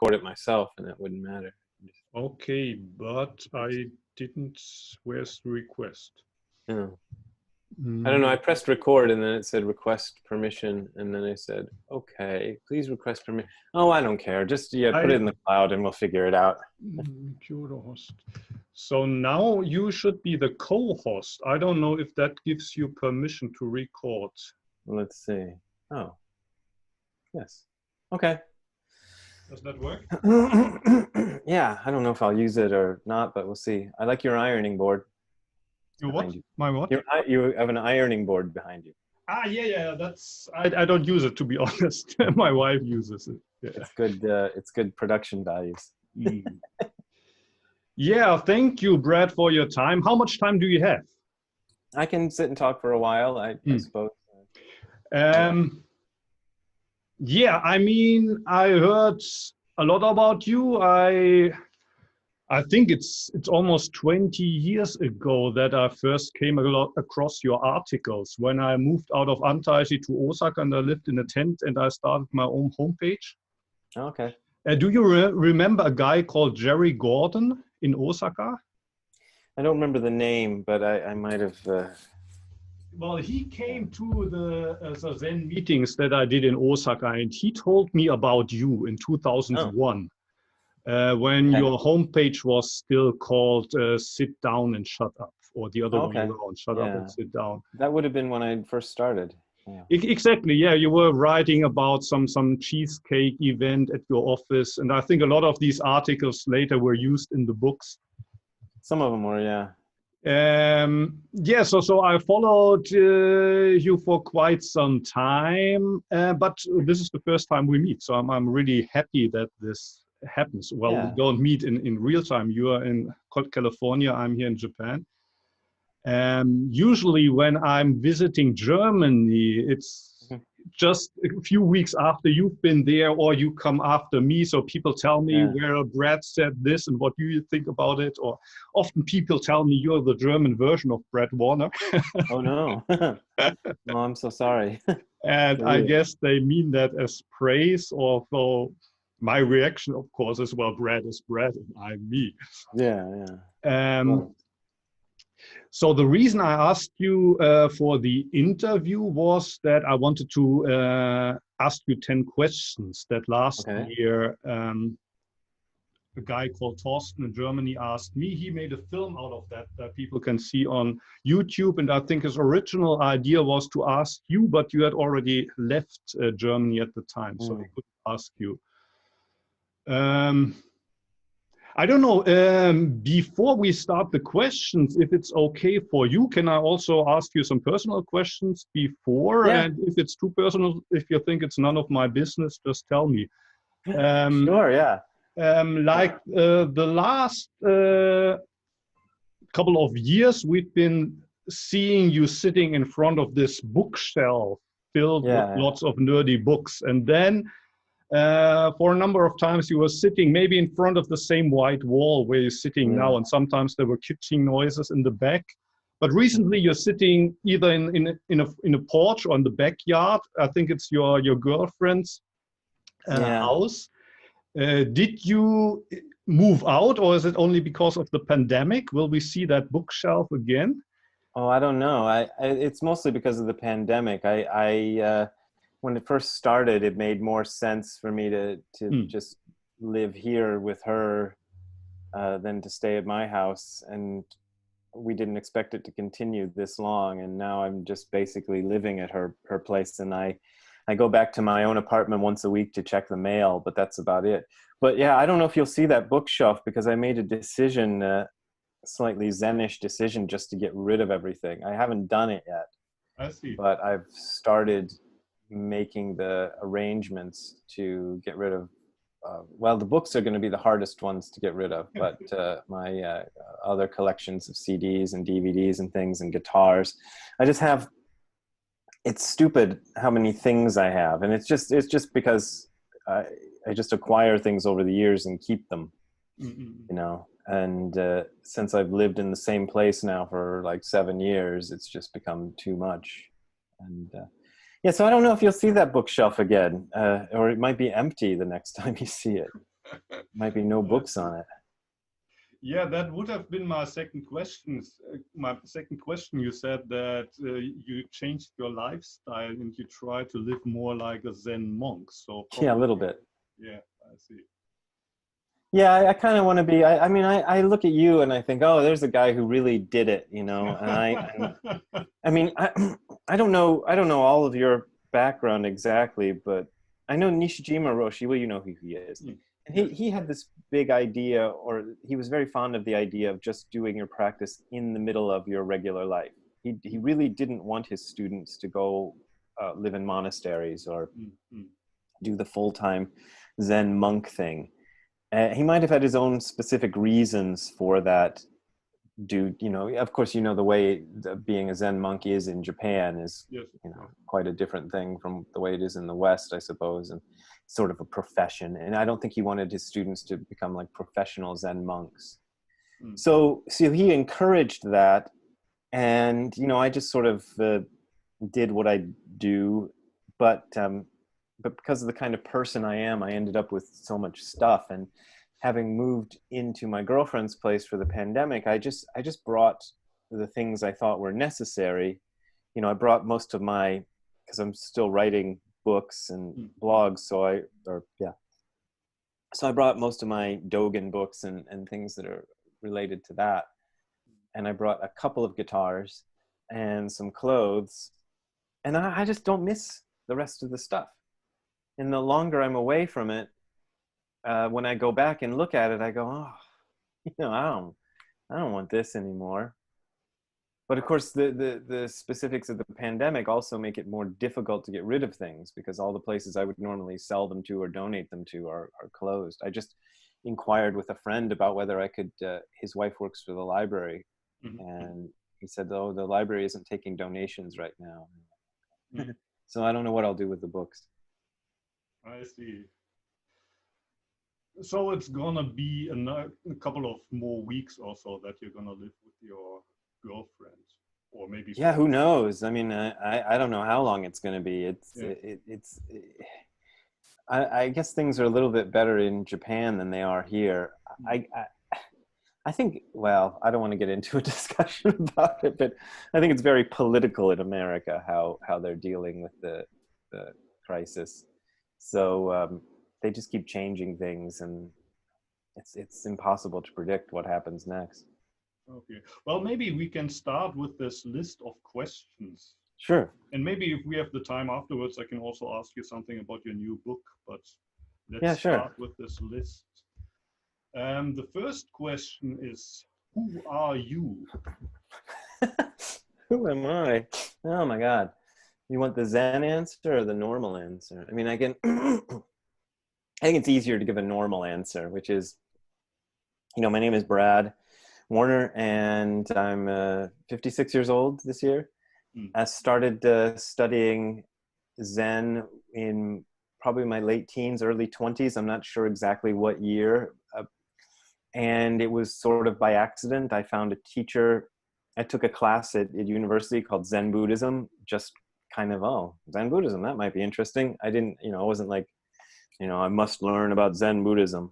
record it myself and it wouldn't matter. Okay, but I didn't. Where's the request? Yeah. I don't know. I pressed record and then it said request permission, and then I said, okay, please request permission. Oh, I don't care. Just put it in the cloud and we'll figure it out. Computer host. So now you should be the co-host. I don't know if that gives you permission to record. Let's see. Oh, yes. Okay. Does that work? Yeah, I don't know if I'll use it or not, but we'll see. I like your ironing board. Your what? My what? You have an ironing board behind you. Ah, yeah. That's I don't use it, to be honest. My wife uses it. Yeah. It's good production values. Yeah, thank you, Brad, for your time. How much time do you have? I can sit and talk for a while, I suppose. Yeah, I mean, I heard a lot about you. I think it's almost 20 years ago that I first came across your articles when I moved out of Antaiji to Osaka, and I lived in a tent and I started my own homepage. Okay. Do you remember a guy called Jerry Gordon in Osaka? I don't remember the name, but I might have... Well, he came to the Zen meetings that I did in Osaka, and he told me about you in 2001. When your homepage was still called Sit Down and Shut Up, or the other way around, Shut Up and Sit Down. That would have been when I first started. Yeah. Exactly, yeah. You were writing about some cheesecake event at your office, and I think a lot of these articles later were used in the books. Some of them were, yeah. Yeah, so I followed you for quite some time, but this is the first time we meet, so I'm really happy that this happens. Well, we don't meet in real time. You are in California, I'm here in Japan. Usually when I'm visiting Germany, it's just a few weeks after you've been there, or you come after me. So people tell me where Brad said this and what do you think about it? Or often people tell me you're the German version of Brad Warner. Oh no. No, I'm so sorry. And I guess they mean that as praise, although my reaction, of course, is, well, Brad is Brad and I'm me. Yeah. So the reason I asked you for the interview was that I wanted to ask you 10 questions that last year a guy called Thorsten in Germany asked me. He made a film out of that people can see on YouTube, and I think his original idea was to ask you, but you had already left Germany at the time, so he couldn't ask you. I don't know, before we start the questions, if it's okay for you, can I also ask you some personal questions before? Yeah. And if it's too personal, if you think it's none of my business, just tell me. Sure, yeah. Like the last couple of years, we've been seeing you sitting in front of this bookshelf filled with lots of nerdy books. And then for a number of times you were sitting maybe in front of the same white wall where you're sitting now, and sometimes there were kitchen noises in the back. But recently you're sitting either in a porch or in the backyard. I think it's your girlfriend's house. Did you move out, or is it only because of the pandemic? Will we see that bookshelf again? Oh, I don't know. It's mostly because of the pandemic. When it first started, it made more sense for me to just live here with her than to stay at my house. And we didn't expect it to continue this long. And now I'm just basically living at her place. And I go back to my own apartment once a week to check the mail, but that's about it. But yeah, I don't know if you'll see that bookshelf because I made a decision, slightly Zenish decision, just to get rid of everything. I haven't done it yet. I see. But I've started making the arrangements to get rid of, well, the books are going to be the hardest ones to get rid of, but my other collections of CDs and DVDs and things and guitars, I just have, it's stupid how many things I have. And it's just because I just acquire things over the years and keep them, you know, and since I've lived in the same place now for like 7 years, it's just become too much. And yeah, so I don't know if you'll see that bookshelf again, or it might be empty the next time you see it. might be no books on it. Yeah, that would have been my second question. My second question, you said that you changed your lifestyle and you try to live more like a Zen monk. So probably, yeah, a little bit. Yeah, I see. Yeah, I kind of want to be. I mean, I look at you and I think, oh, there's a guy who really did it, you know. I mean, I don't know all of your background exactly, but I know Nishijima Roshi. Well, you know who he is. And he had this big idea, or he was very fond of the idea of just doing your practice in the middle of your regular life. He really didn't want his students to go live in monasteries or do the full-time Zen monk thing. He might have had his own specific reasons for that. You know, of course, you know, the way being a Zen monk is in Japan is, you know, quite a different thing from the way it is in the West, I suppose, and sort of a profession. And I don't think he wanted his students to become like professional Zen monks. So he encouraged that. And, you know, I just sort of did what I do, but because of the kind of person I am, I ended up with so much stuff. And having moved into my girlfriend's place for the pandemic, I just brought the things I thought were necessary. You know, I brought most of my, because I'm still writing books and blogs, so I brought most of my Dogen books and things that are related to that. And I brought a couple of guitars and some clothes, and I just don't miss the rest of the stuff. And the longer I'm away from it, when I go back and look at it, I go, oh, you know, I don't want this anymore. But of course, the specifics of the pandemic also make it more difficult to get rid of things, because all the places I would normally sell them to or donate them to are closed. I just inquired with a friend about whether I could, his wife works for the library, and he said, oh, the library isn't taking donations right now. So I don't know what I'll do with the books. I see. So it's gonna be a couple of more weeks or so that you're gonna live with your girlfriend, or maybe. Yeah, who knows? I mean, I don't know how long it's gonna be. I guess things are a little bit better in Japan than they are here. I think, well, I don't want to get into a discussion about it, but I think it's very political in America how they're dealing with the crisis. So they just keep changing things, and it's impossible to predict what happens next. Okay. Well, maybe we can start with this list of questions. Sure. And maybe if we have the time afterwards, I can also ask you something about your new book, but let's start with this list. The first question is, who are you? Who am I? Oh my God. You want the Zen answer or the normal answer? I mean, I think it's easier to give a normal answer, which is, you know, my name is Brad Warner, and I'm 56 years old this year. I started studying Zen in probably my late teens, early 20s. I'm not sure exactly what year. And it was sort of by accident. I found a teacher. I took a class at university called Zen Buddhism, just kind of, oh, Zen Buddhism, that might be interesting. I didn't, you know, I wasn't like, you know, I must learn about Zen Buddhism.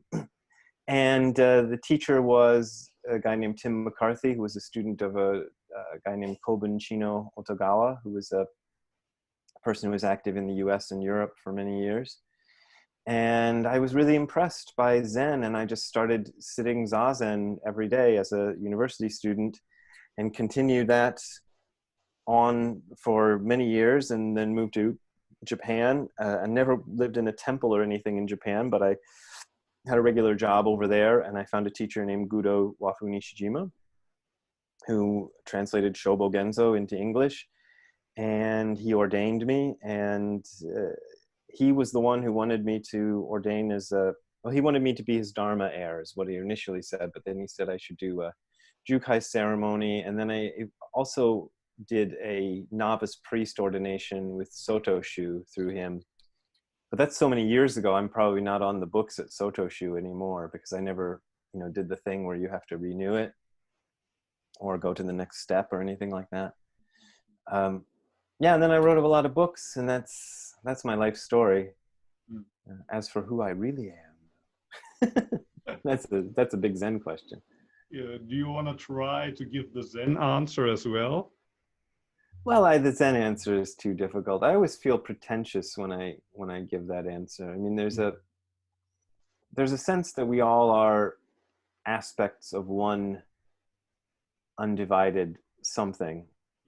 And the teacher was a guy named Tim McCarthy, who was a student of a guy named Kobun Chino Otogawa, who was a person who was active in the US and Europe for many years. And I was really impressed by Zen, and I just started sitting zazen every day as a university student, and continued that on for many years, and then moved to Japan. I never lived in a temple or anything in Japan, but I had a regular job over there, and I found a teacher named Gudo Wafu Nishijima, who translated Shobo Genzo into English, and he ordained me. And he was the one who wanted me to ordain as well, he wanted me to be his Dharma heir, is what he initially said, but then he said I should do a Jukai ceremony, and then I also did a novice priest ordination with Sotoshu through him. But that's so many years ago, I'm probably not on the books at Sotoshu anymore, because I never, you know, did the thing where you have to renew it or go to the next step or anything like that. Yeah, and then I wrote a lot of books, and that's my life story. As for who I really am, That's a big Zen question. Do you want to try to give the Zen answer as well? Well, the Zen answer is too difficult. I always feel pretentious when I give that answer. I mean, there's a sense that we all are aspects of one undivided something,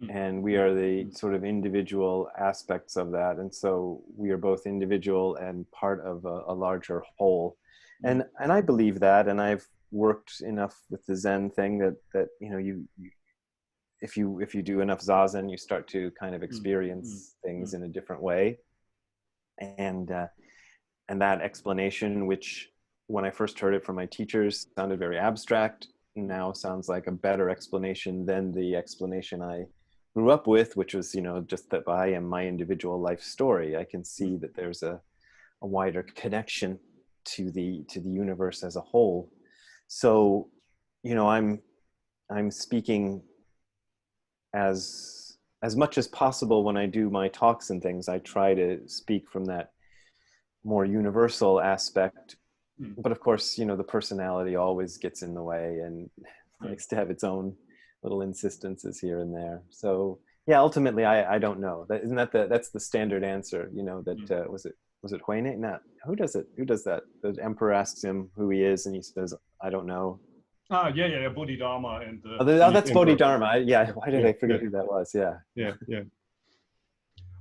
and we are the sort of individual aspects of that, and so we are both individual and part of a larger whole. And I believe that, and I've worked enough with the Zen thing that you if you do enough zazen, you start to kind of experience things in a different way. And that explanation, which when I first heard it from my teachers sounded very abstract, now sounds like a better explanation than the explanation I grew up with, which was, just that I am my individual life story. I can see that there's a wider connection to the universe as a whole. So, I'm speaking as much as possible when I do my talks and things. I try to speak from that more universal aspect, but of course, the personality always gets in the way and likes to have its own little insistences here and there. So yeah, ultimately, I don't know. That's the standard answer. That was it Huene? Not who does it? Who does that? The emperor asks him who he is, and he says, "I don't know." Yeah, Bodhidharma and that's Bodhidharma. Why did I forget who that was? Yeah.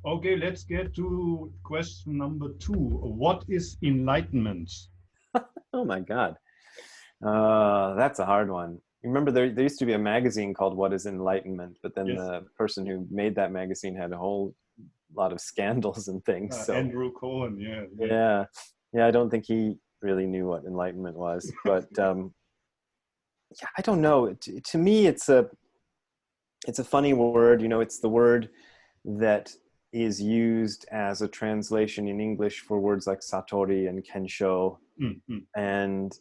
Okay, let's get to question number 2. What is enlightenment? Oh my God, that's a hard one. Remember, there used to be a magazine called What is Enlightenment, but then the person who made that magazine had a whole lot of scandals and things. So Andrew Cohen, yeah. I don't think he really knew what enlightenment was, but I don't know. To me, it's a funny word. It's the word that is used as a translation in English for words like satori and kensho, and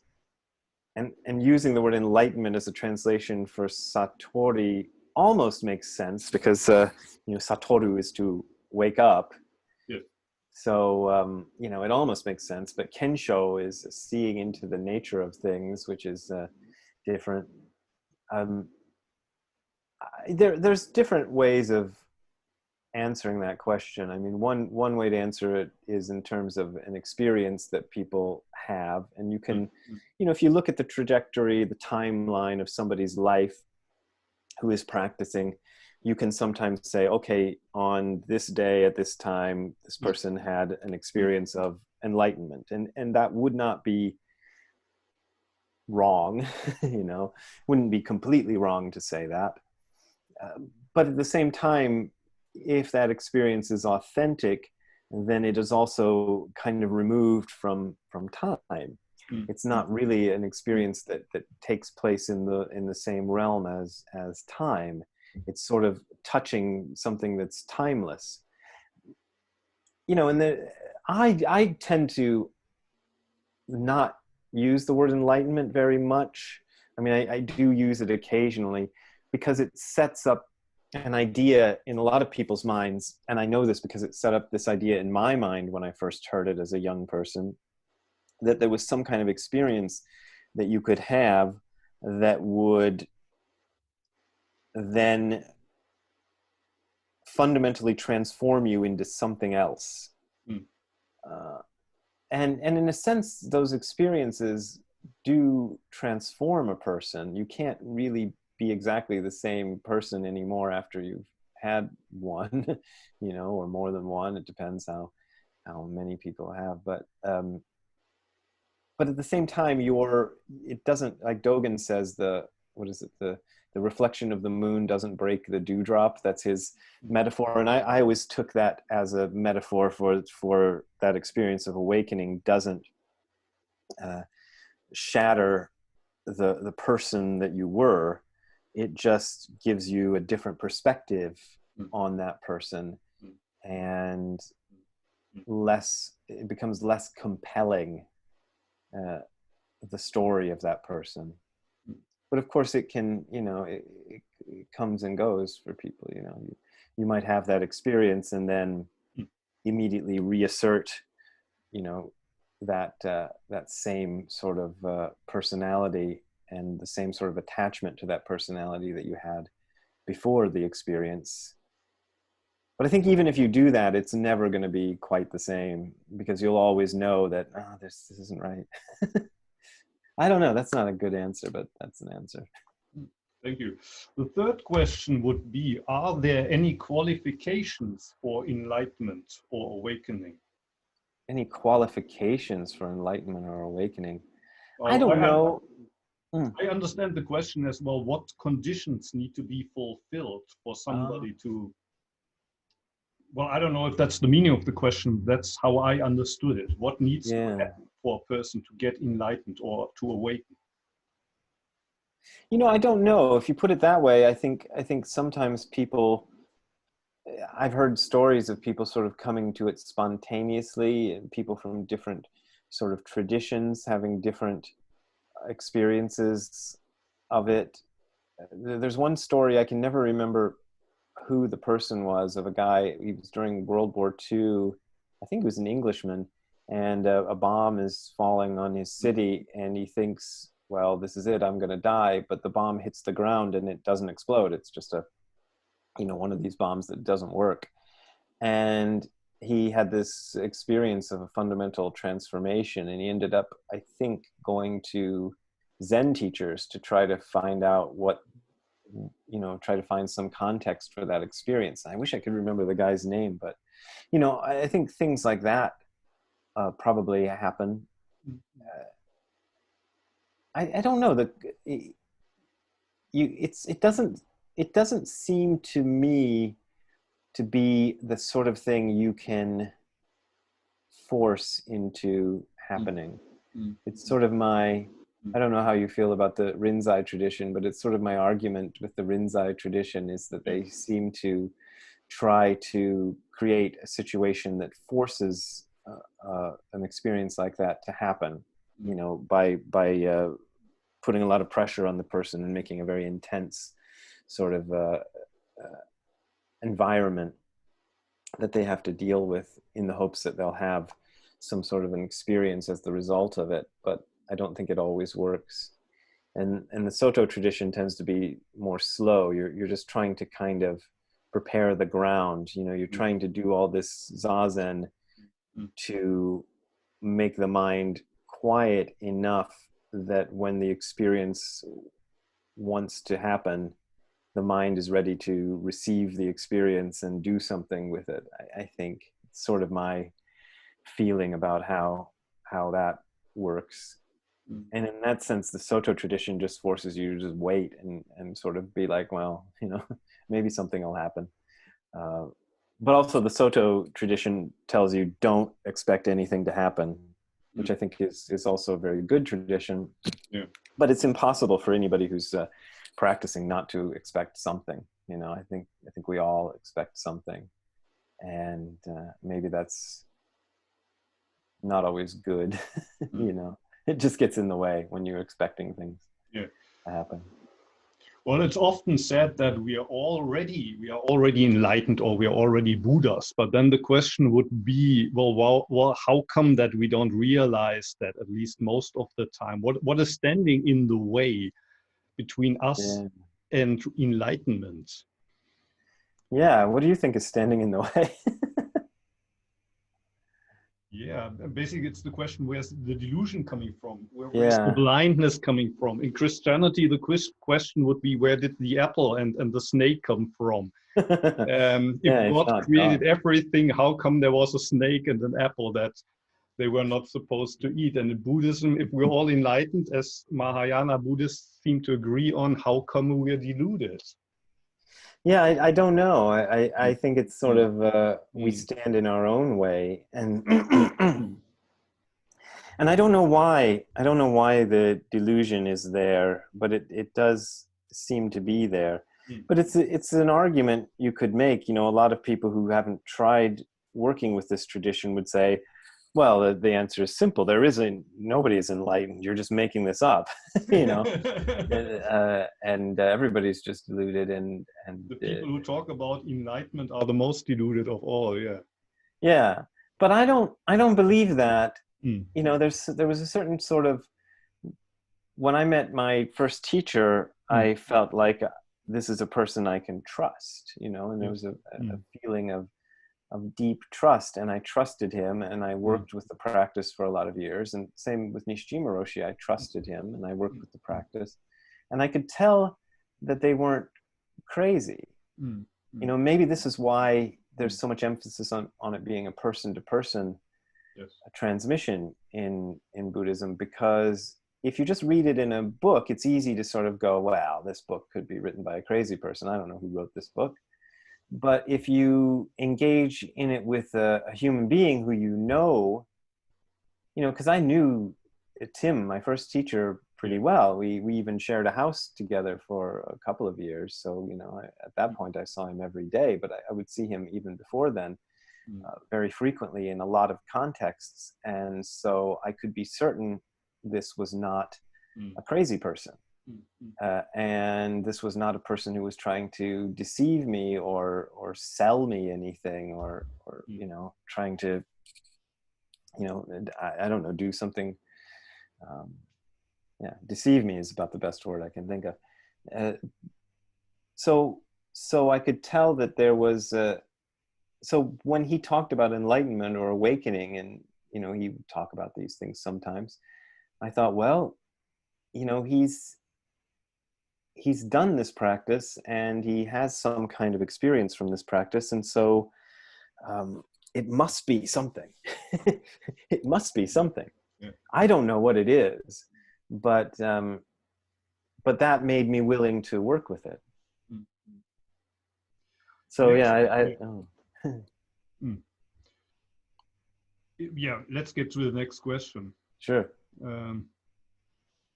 using the word enlightenment as a translation for satori almost makes sense because satoru is to wake up. So it almost makes sense. But kensho is seeing into the nature of things, which is different. There's different ways of answering that question. I mean, one way to answer it is in terms of an experience that people have, and you can, if you look at the trajectory, the timeline of somebody's life who is practicing, you can sometimes say, okay, on this day at this time, this person had an experience of enlightenment, and that would not be wrong, wouldn't be completely wrong to say that. But at the same time, if that experience is authentic, then it is also kind of removed from time. It's not really an experience that takes place in the same realm as time. It's sort of touching something that's timeless. And I tend to not use the word enlightenment very much. I mean, I do use it occasionally because it sets up an idea in a lot of people's minds. And I know this because it set up this idea in my mind when I first heard it as a young person, that there was some kind of experience that you could have that would then fundamentally transform you into something else. And in a sense, those experiences do transform a person. You can't really be exactly the same person anymore after you've had one, or more than one. It depends how many people have, but at the same time, it doesn't, like Dogen says, the reflection of the moon doesn't break the dewdrop. That's his metaphor. And I always took that as a metaphor for that experience of awakening doesn't shatter the person that you were. It just gives you a different perspective on that person, and it becomes less compelling, the story of that person. But of course it can, it comes and goes for people. You might have that experience and then immediately reassert, that same sort of personality and the same sort of attachment to that personality that you had before the experience. But I think even if you do that, it's never going to be quite the same, because you'll always know that, oh, this isn't right. I don't know. That's not a good answer, but that's an answer. Thank you. The third question would be, are there any qualifications for enlightenment or awakening? Any qualifications for enlightenment or awakening? Well, I don't know. I understand the question as well. What conditions need to be fulfilled for somebody to... Well, I don't know if that's the meaning of the question. That's how I understood it. What needs to happen for a person to get enlightened or to awaken? You know, I don't know. If you put it that way, I think sometimes people, I've heard stories of people sort of coming to it spontaneously, and people from different sort of traditions having different experiences of it. There's one story, I can never remember who the person was, of a guy. He was during World War II. I think he was an Englishman, and a bomb is falling on his city, and he thinks, well, this is it, I'm going to die. But the bomb hits the ground and it doesn't explode. It's just a, you know, one of these bombs that doesn't work. And he had this experience of a fundamental transformation, and he ended up, I think, going to Zen teachers to try to find out what, you know, try to find some context for that experience. I wish I could remember the guy's name, but, you know, I think things like that probably happen. I don't know that it doesn't seem to me to be the sort of thing you can force into happening. It's sort of my, I don't know how you feel about the Rinzai tradition, but it's sort of my argument with the Rinzai tradition is that they seem to try to create a situation that forces an experience like that to happen, you know, by putting a lot of pressure on the person and making a very intense sort of environment that they have to deal with, in the hopes that they'll have some sort of an experience as the result of it. But I don't think it always works. And the Soto tradition tends to be more slow. You're just trying to kind of prepare the ground. You know, you're trying to do all this zazen to make the mind quiet enough that when the experience wants to happen, the mind is ready to receive the experience and do something with it. I think it's sort of my feeling about how that works. And in that sense, the Soto tradition just forces you to just wait and sort of be like, well, you know, maybe something will happen. But also the Soto tradition tells you don't expect anything to happen, which I think is also a very good tradition. Yeah. But it's impossible for anybody who's practicing not to expect something. You know, I think we all expect something, and maybe that's not always good. You know, it just gets in the way when you're expecting things to happen. Well, it's often said that we are already enlightened, or we are already Buddhas. But then the question would be, well, how come that we don't realize that, at least most of the time? What is standing in the way between us and enlightenment? Yeah, what do you think is standing in the way? Yeah, basically it's the question, where's the delusion coming from? Where's the blindness coming from? In Christianity, the question would be, where did the apple and the snake come from? If God created everything, how come there was a snake and an apple that they were not supposed to eat? And in Buddhism, if we're all enlightened, as Mahayana Buddhists seem to agree on, how come we're deluded? Yeah, I don't know. I think it's sort of we stand in our own way, and and I don't know why. I don't know why the delusion is there, but it does seem to be there. But it's an argument you could make. You know, a lot of people who haven't tried working with this tradition would say, well, the answer is simple. Nobody is enlightened. You're just making this up, you know, and everybody's just deluded. And the people who talk about enlightenment are the most deluded of all. Yeah. Yeah, but I don't believe that. you know, there was a certain sort of, when I met my first teacher, I felt like this is a person I can trust, you know, and there was a feeling of deep trust, and I trusted him, and I worked with the practice for a lot of years. And same with Nishijima Roshi, I trusted him and I worked with the practice, and I could tell that they weren't crazy. You know, maybe this is why there's so much emphasis on it being a person-to-person transmission in Buddhism, because if you just read it in a book, it's easy to sort of go, well, this book could be written by a crazy person. I don't know who wrote this book. But if you engage in it with a human being who you know, because I knew Tim, my first teacher, pretty well. We even shared a house together for a couple of years. So, at that point I saw him every day, but I would see him even before then very frequently in a lot of contexts. And so I could be certain this was not a crazy person. And this was not a person who was trying to deceive me or sell me anything or trying to, I don't know, do something. Deceive me is about the best word I can think of. So I could tell that there was so when he talked about enlightenment or awakening, and he would talk about these things sometimes, I thought, well, he's done this practice and he has some kind of experience from this practice, and so it must be something. It must be something. Yeah. I don't know what it is, but that made me willing to work with it. So yeah, let's get to the next question. Sure.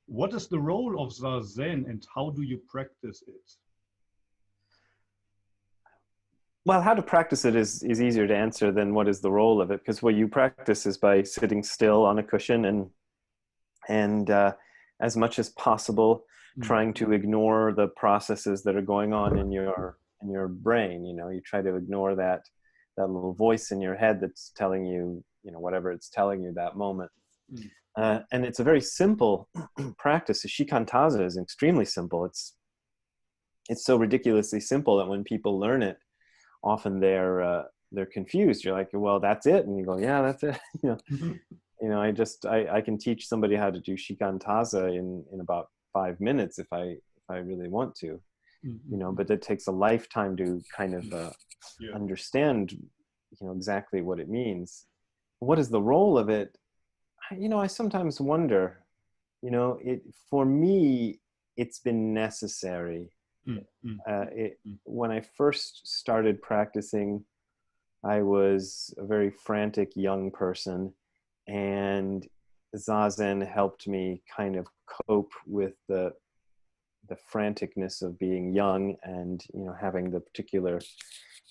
What is the role of zazen and how do you practice it? Well, how to practice it is easier to answer than what is the role of it, because what you practice is by sitting still on a cushion and as much as possible trying to ignore the processes that are going on in your brain. You try to ignore that little voice in your head that's telling you, whatever it's telling you that moment. And it's a very simple practice. The shikantaza is extremely simple. It's so ridiculously simple that when people learn it, often they're confused. You're like, well, that's it, and you go, yeah, that's it. I can teach somebody how to do shikantaza in about 5 minutes if I really want to, but it takes a lifetime to kind of understand, exactly what it means. What is the role of it? I sometimes wonder, for me, it's been necessary. When I first started practicing, I was a very frantic young person, and zazen helped me kind of cope with the franticness of being young and, having the particular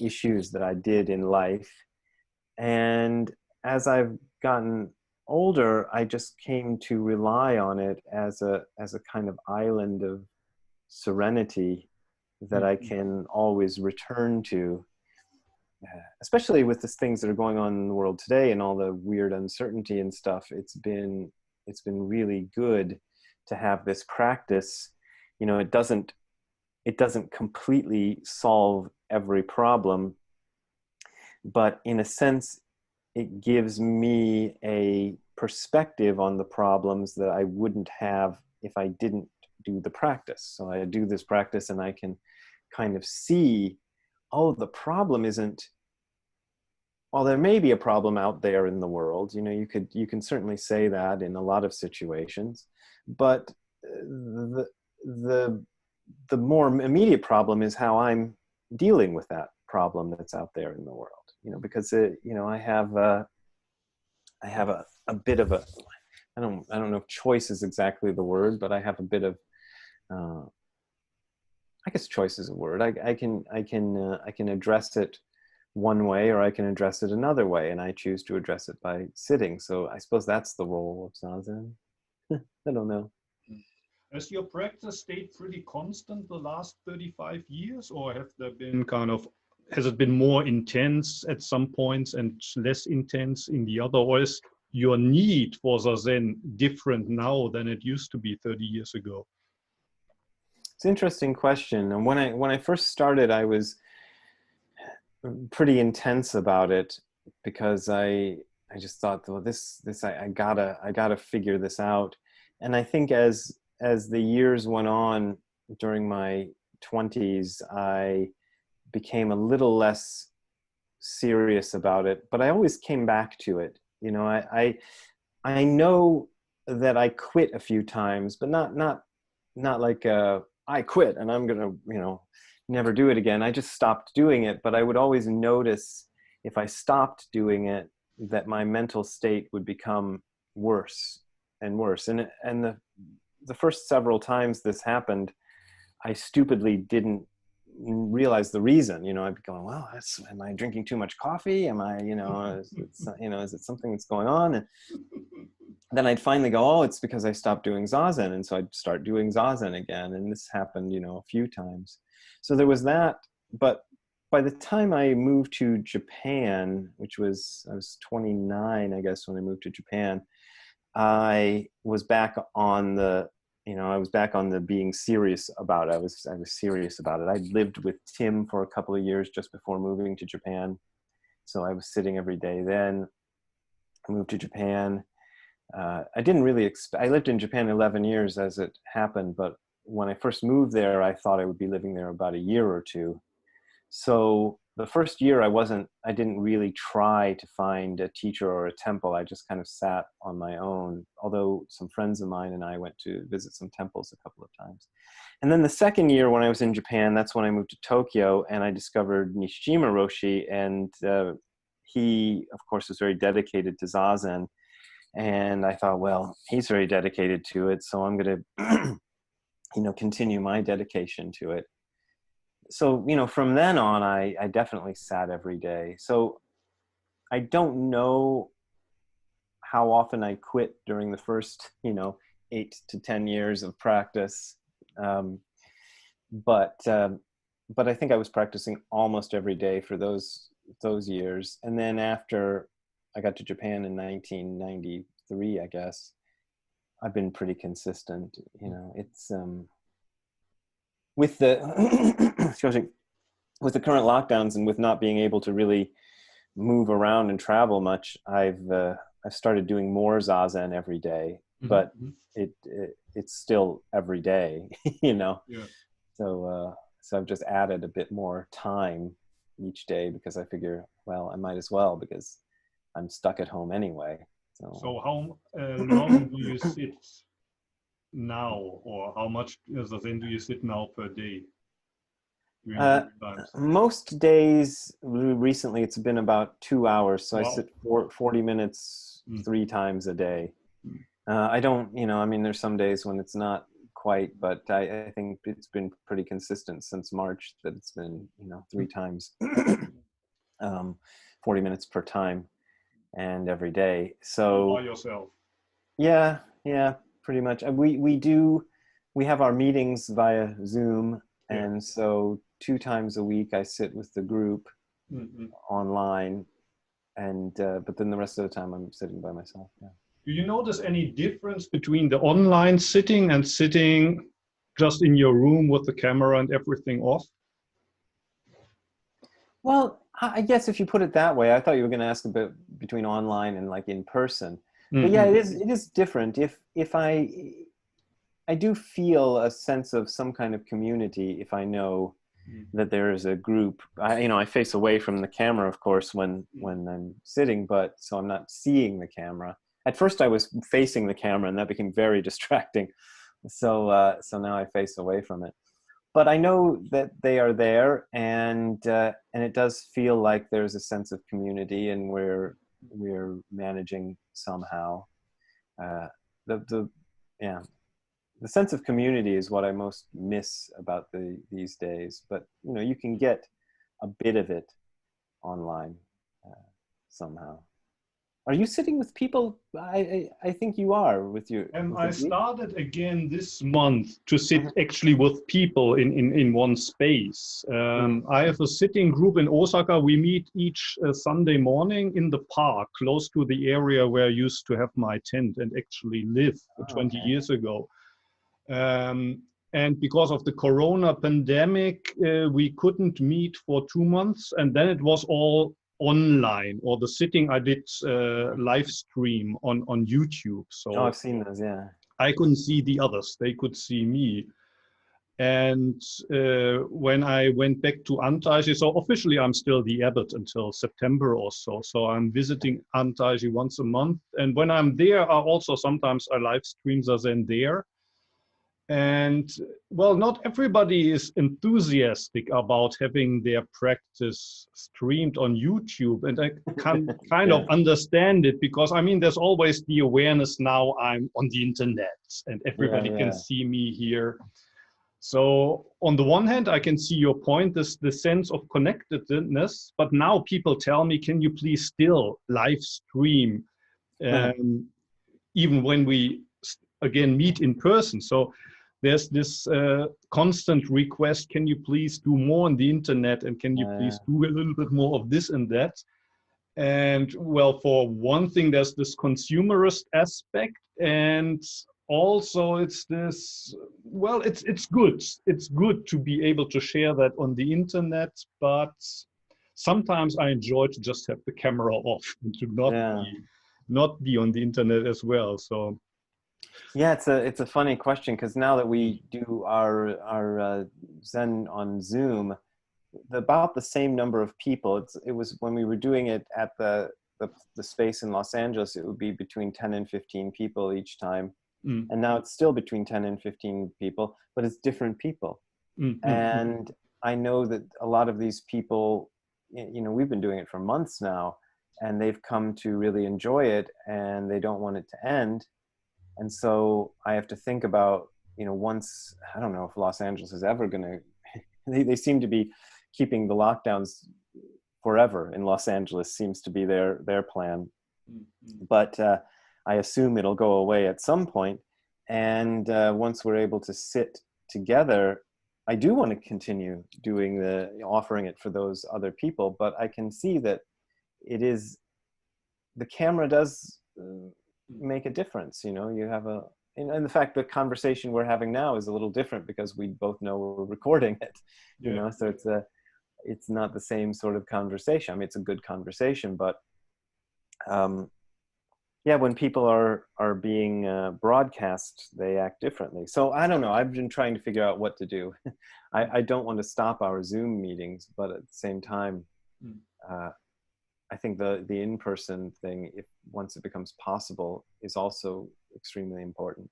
issues that I did in life. And as I've gotten older, I just came to rely on it as a kind of island of serenity that I can always return to, especially with the things that are going on in the world today and all the weird uncertainty and stuff. It's been really good to have this practice. It doesn't completely solve every problem, but in a sense, it gives me a perspective on the problems that I wouldn't have if I didn't do the practice. So I do this practice and I can kind of see, oh, the problem isn't, well, there may be a problem out there in the world. You can certainly say that in a lot of situations, but the more immediate problem is how I'm dealing with that problem that's out there in the world. Because I have a bit of a, I don't know if choice is exactly the word, but I have a bit of, I guess choice is a word. I can address it one way, or I can address it another way, and I choose to address it by sitting. So I suppose that's the role of zazen. I don't know. Has your practice stayed pretty constant the last 35 years, or have there been has it been more intense at some points and less intense in the other ways? your need for zazen different now than it used to be 30 years ago? It's an interesting question. And when I first started, I was pretty intense about it because I just thought, well, I gotta figure this out. And I think as the years went on during my 20s, I became a little less serious about it, but I always came back to it. You know, I know that I quit a few times, but not like I quit and I'm gonna, you know, never do it again. I just stopped doing it, but I would always notice if I stopped doing it that my mental state would become worse and worse. And the first several times this happened, I stupidly didn't realize the reason. You know, I'd be going, well, am I drinking too much coffee? Am I, you know, is it something that's going on? And then I'd finally go, oh, it's because I stopped doing zazen. And so I'd start doing zazen again. And this happened, you know, a few times. So there was that. But by the time I moved to Japan, I was 29, I guess, when I moved to Japan, I was back on the, you know, I was back on the being serious about it. I was serious about it. I lived with Tim for a couple of years just before moving to Japan. So I was sitting every day then. I moved to Japan. I didn't really I lived in Japan 11 years as it happened, but when I first moved there, I thought I would be living there about a year or two. So the first year I didn't really try to find a teacher or a temple. I just kind of sat on my own, although some friends of mine and I went to visit some temples a couple of times. And then the second year when I was in Japan, that's when I moved to Tokyo and I discovered Nishijima Roshi. And he, of course, was very dedicated to Zazen. And I thought, well, he's very dedicated to it, so I'm going to, you know, continue my dedication to it. So, you know, from then on, I definitely sat every day. So I don't know how often I quit during the first, you know, 8 to 10 years of practice. But I think I was practicing almost every day for those years. And then after I got to Japan in 1993, I guess, I've been pretty consistent. You know, it's with the excuse me, with the current lockdowns and with not being able to really move around and travel much, I've started doing more zazen every day, but it's still every day, you know. Yeah. So I've just added a bit more time each day because I figure, well, I might as well because I'm stuck at home anyway. So how long do you sit now, or how much zazen do you sit now per day? Most days recently it's been about 2 hours, so wow. I sit 40 minutes 3 times a day. I don't, you know, I mean, there's some days when it's not quite, but I think it's been pretty consistent since March that it's been, you know, 3 times 40 minutes per time and every day. So by yourself? Yeah, pretty much. We have our meetings via Zoom, and so 2 times a week I sit with the group online, and but then the rest of the time I'm sitting by myself. Yeah. Do you notice any difference between the online sitting and sitting just in your room with the camera and everything off? Well, I guess if you put it that way, I thought you were going to ask a bit between online and like in person. But yeah, it is different. If I do feel a sense of some kind of community if I know that there is a group. I face away from the camera, of course, when I'm sitting, but so I'm not seeing the camera. At first I was facing the camera and that became very distracting. So now I face away from it. But I know that they are there, and it does feel like there's a sense of community, and we're managing somehow. The sense of community is what I most miss about these days. But you know, you can get a bit of it online somehow. Are you sitting with people? I think you are with your. I started again this month to sit Mm-hmm. actually with people in one space. I have a sitting group in Osaka. We meet each Sunday morning in the park close to the area where I used to have my tent and actually live 20 Okay. years ago. And because of the Corona pandemic, we couldn't meet for 2 months, and then it was all online, or the sitting I did live stream on YouTube. Oh, So I've seen those. Yeah. I couldn't see the others; they could see me. And when I went back to Antaiji, so officially I'm still the abbot until September or so. So I'm visiting Antaiji once a month, and when I'm there, I also sometimes I live stream zazen there. And well, not everybody is enthusiastic about having their practice streamed on YouTube. And I can kind Yeah. of understand it because I mean, there's always the awareness now I'm on the internet and Yeah. everybody can Yeah. see me here. So on the one hand, I can see your point, the sense of connectedness, but now people tell me, can you please still live stream even when we again meet in person? So there's this constant request, can you please do more on the internet, and can you please do a little bit more of this and that? And well, for one thing, there's this consumerist aspect, and also it's this, well, it's good to be able to share that on the internet, but sometimes I enjoy to just have the camera off and to Yeah. not be on the internet as well. So Yeah, it's a funny question because now that we do our Zen on Zoom, about the same number of people. It was when we were doing it at the space in Los Angeles, it would be between 10 and 15 people each time. And now it's still between 10 and 15 people, but it's different people. And I know that a lot of these people, you know, we've been doing it for months now, and they've come to really enjoy it, and they don't want it to end. And so I have to think about, you know, once, I don't know if Los Angeles is ever going to, they seem to be keeping the lockdowns forever in Los Angeles, seems to be their plan. But I assume it'll go away at some point. And once we're able to sit together, I do want to continue doing offering it for those other people, but I can see that the camera does make a difference. You know, you have and the fact the conversation we're having now is a little different because we both know we're recording it, you know, so it's not the same sort of conversation. I mean, it's a good conversation, but yeah, when people are being broadcast, they act differently. So I don't know. I've been trying to figure out what to do. I don't want to stop our Zoom meetings, but at the same time, I think the in-person thing, if once it becomes possible, is also extremely important.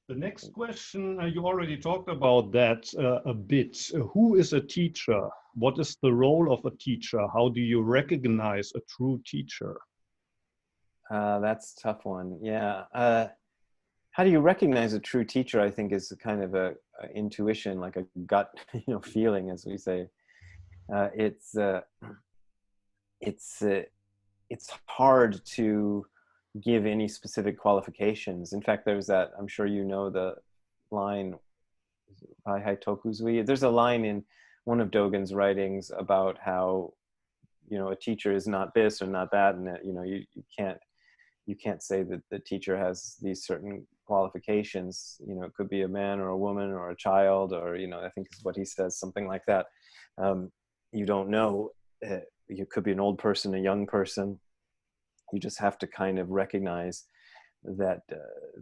The next question, you already talked about that a bit. Who is a teacher? What is the role of a teacher? How do you recognize a true teacher? That's a tough one. Yeah. How do you recognize a true teacher? I think is kind of a intuition, like a gut, you know, feeling, as we say. It's hard to give any specific qualifications. In fact, there's that, I'm sure you know the line by Haitokuzui. There's a line in one of Dogen's writings about how, you know, a teacher is not this or not that, and that, you know, you can't say that the teacher has these certain qualifications. You know, it could be a man or a woman or a child, or, you know, I think is what he says, something like that. You don't know. You could be an old person, a young person. You just have to kind of recognize that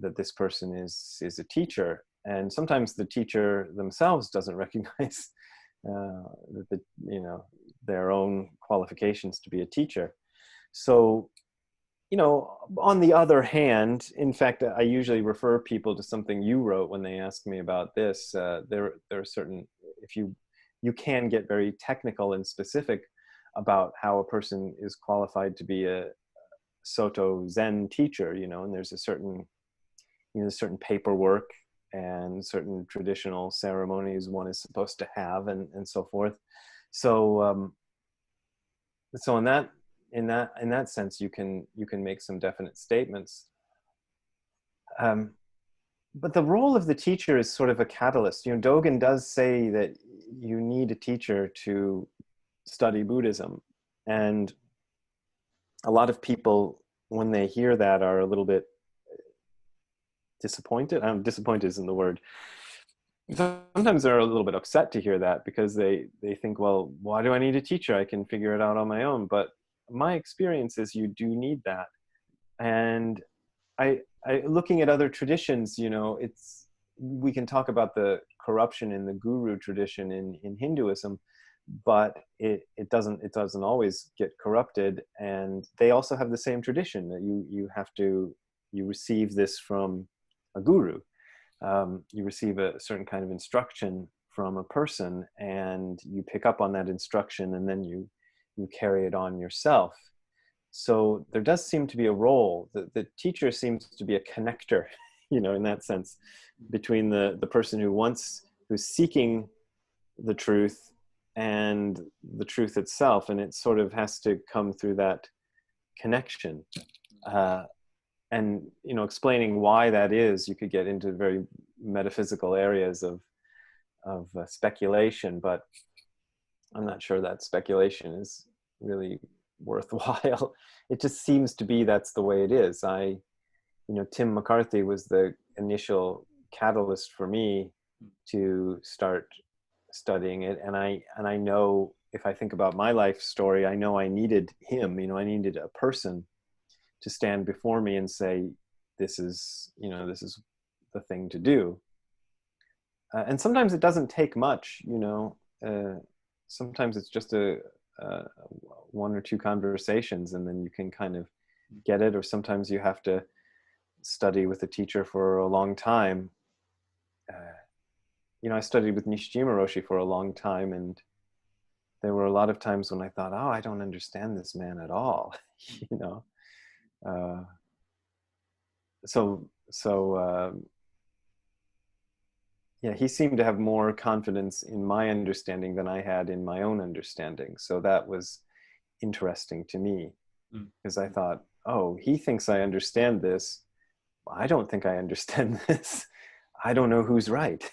that this person is a teacher, and sometimes the teacher themselves doesn't recognize that you know, their own qualifications to be a teacher. So, you know, on the other hand, in fact, I usually refer people to something you wrote when they ask me about this. There are certain, if you can get very technical and specific about how a person is qualified to be a Soto Zen teacher, you know, and there's a certain, you know, certain paperwork and certain traditional ceremonies one is supposed to have, and so forth. So, so in that in that sense, you can make some definite statements. But the role of the teacher is sort of a catalyst. You know, Dogen does say that you need a teacher to study Buddhism. And a lot of people, when they hear that, are a little bit disappointed. Disappointed isn't the word. Sometimes they're a little bit upset to hear that, because they think, well, why do I need a teacher? I can figure it out on my own. But my experience is you do need that. And I looking at other traditions, you know, we can talk about the corruption in the guru tradition in Hinduism, but it doesn't always get corrupted. And they also have the same tradition that you receive this from a guru. You receive a certain kind of instruction from a person, and you pick up on that instruction, and then you carry it on yourself. So there does seem to be a role. The teacher seems to be a connector, you know, in that sense, between the person who's seeking the truth and the truth itself. And it sort of has to come through that connection. And, you know, explaining why that is, you could get into very metaphysical areas of speculation, but I'm not sure that speculation is really worthwhile. It just seems to be that's the way it is. Tim McCarthy was the initial catalyst for me to start studying it, and I know, if I think about my life story, I know I needed him. You know, I needed a person to stand before me and say, this is the thing to do. And sometimes it doesn't take much, you know. Sometimes it's just one or two conversations, and then you can kind of get it. Or sometimes you have to study with a teacher for a long time. I studied with Nishijima Roshi for a long time, and there were a lot of times when I thought, oh, I don't understand this man at all, you know. Yeah, he seemed to have more confidence in my understanding than I had in my own understanding. So that was interesting to me, because I thought, oh, he thinks I understand this. I don't think I understand this. I don't know who's right.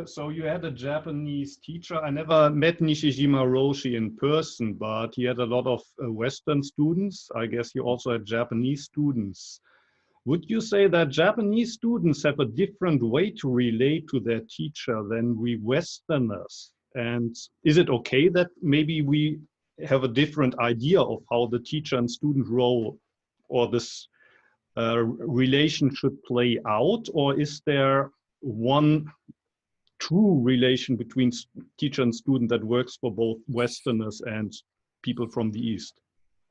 So you had a Japanese teacher. I never met Nishijima Roshi in person, but he had a lot of Western students. I guess he also had Japanese students. Would you say that Japanese students have a different way to relate to their teacher than we Westerners? And is it okay that maybe we have a different idea of how the teacher and student role or this relation should play out? Or is there one true relation between teacher and student that works for both Westerners and people from the East?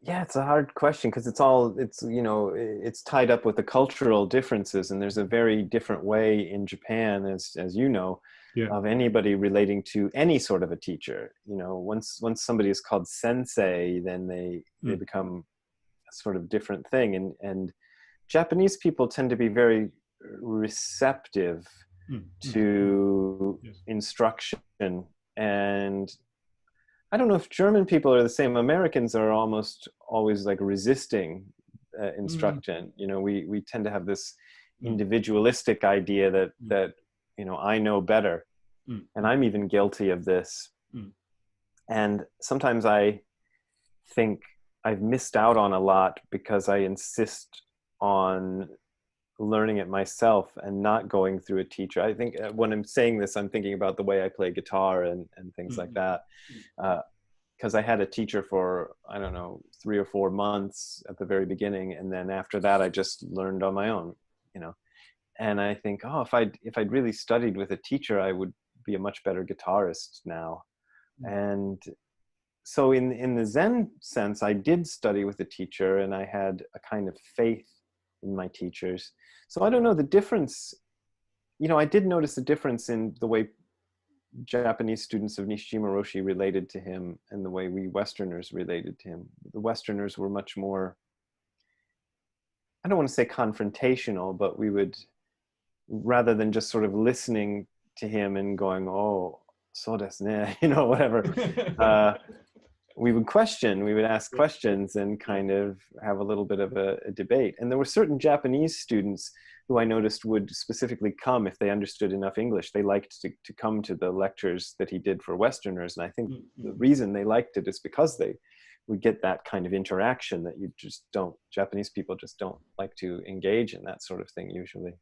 Yeah, it's a hard question, because it's tied up with the cultural differences, and there's a very different way in Japan, as you know, of anybody relating to any sort of a teacher. You know, once somebody is called sensei, then they become a sort of different thing, and Japanese people tend to be very receptive to instruction. And I don't know if German people are the same. Americans are almost always like resisting instruction. You know, we tend to have this individualistic idea that you know, I know better, and I'm even guilty of this. And sometimes I think I've missed out on a lot because I insist on learning it myself and not going through a teacher. I think when I'm saying this, I'm thinking about the way I play guitar and things like that. Because I had a teacher for, I don't know, 3 or 4 months at the very beginning. And then after that, I just learned on my own, you know. And I think, oh, if I'd really studied with a teacher, I would be a much better guitarist now. And so in the Zen sense, I did study with a teacher, and I had a kind of faith in my teachers. So I don't know the difference. You know, I did notice the difference in the way Japanese students of Nishijima Roshi related to him and the way we Westerners related to him. The Westerners were much more, I don't want to say confrontational, but we would, rather than just sort of listening to him and going, oh, so desu ne, you know, whatever. We would ask questions and kind of have a little bit of a debate. And there were certain Japanese students who I noticed would specifically come if they understood enough English. They liked to come to the lectures that he did for Westerners. And I think the reason they liked it is because they would get that kind of interaction that you just don't, Japanese people just don't like to engage in that sort of thing usually.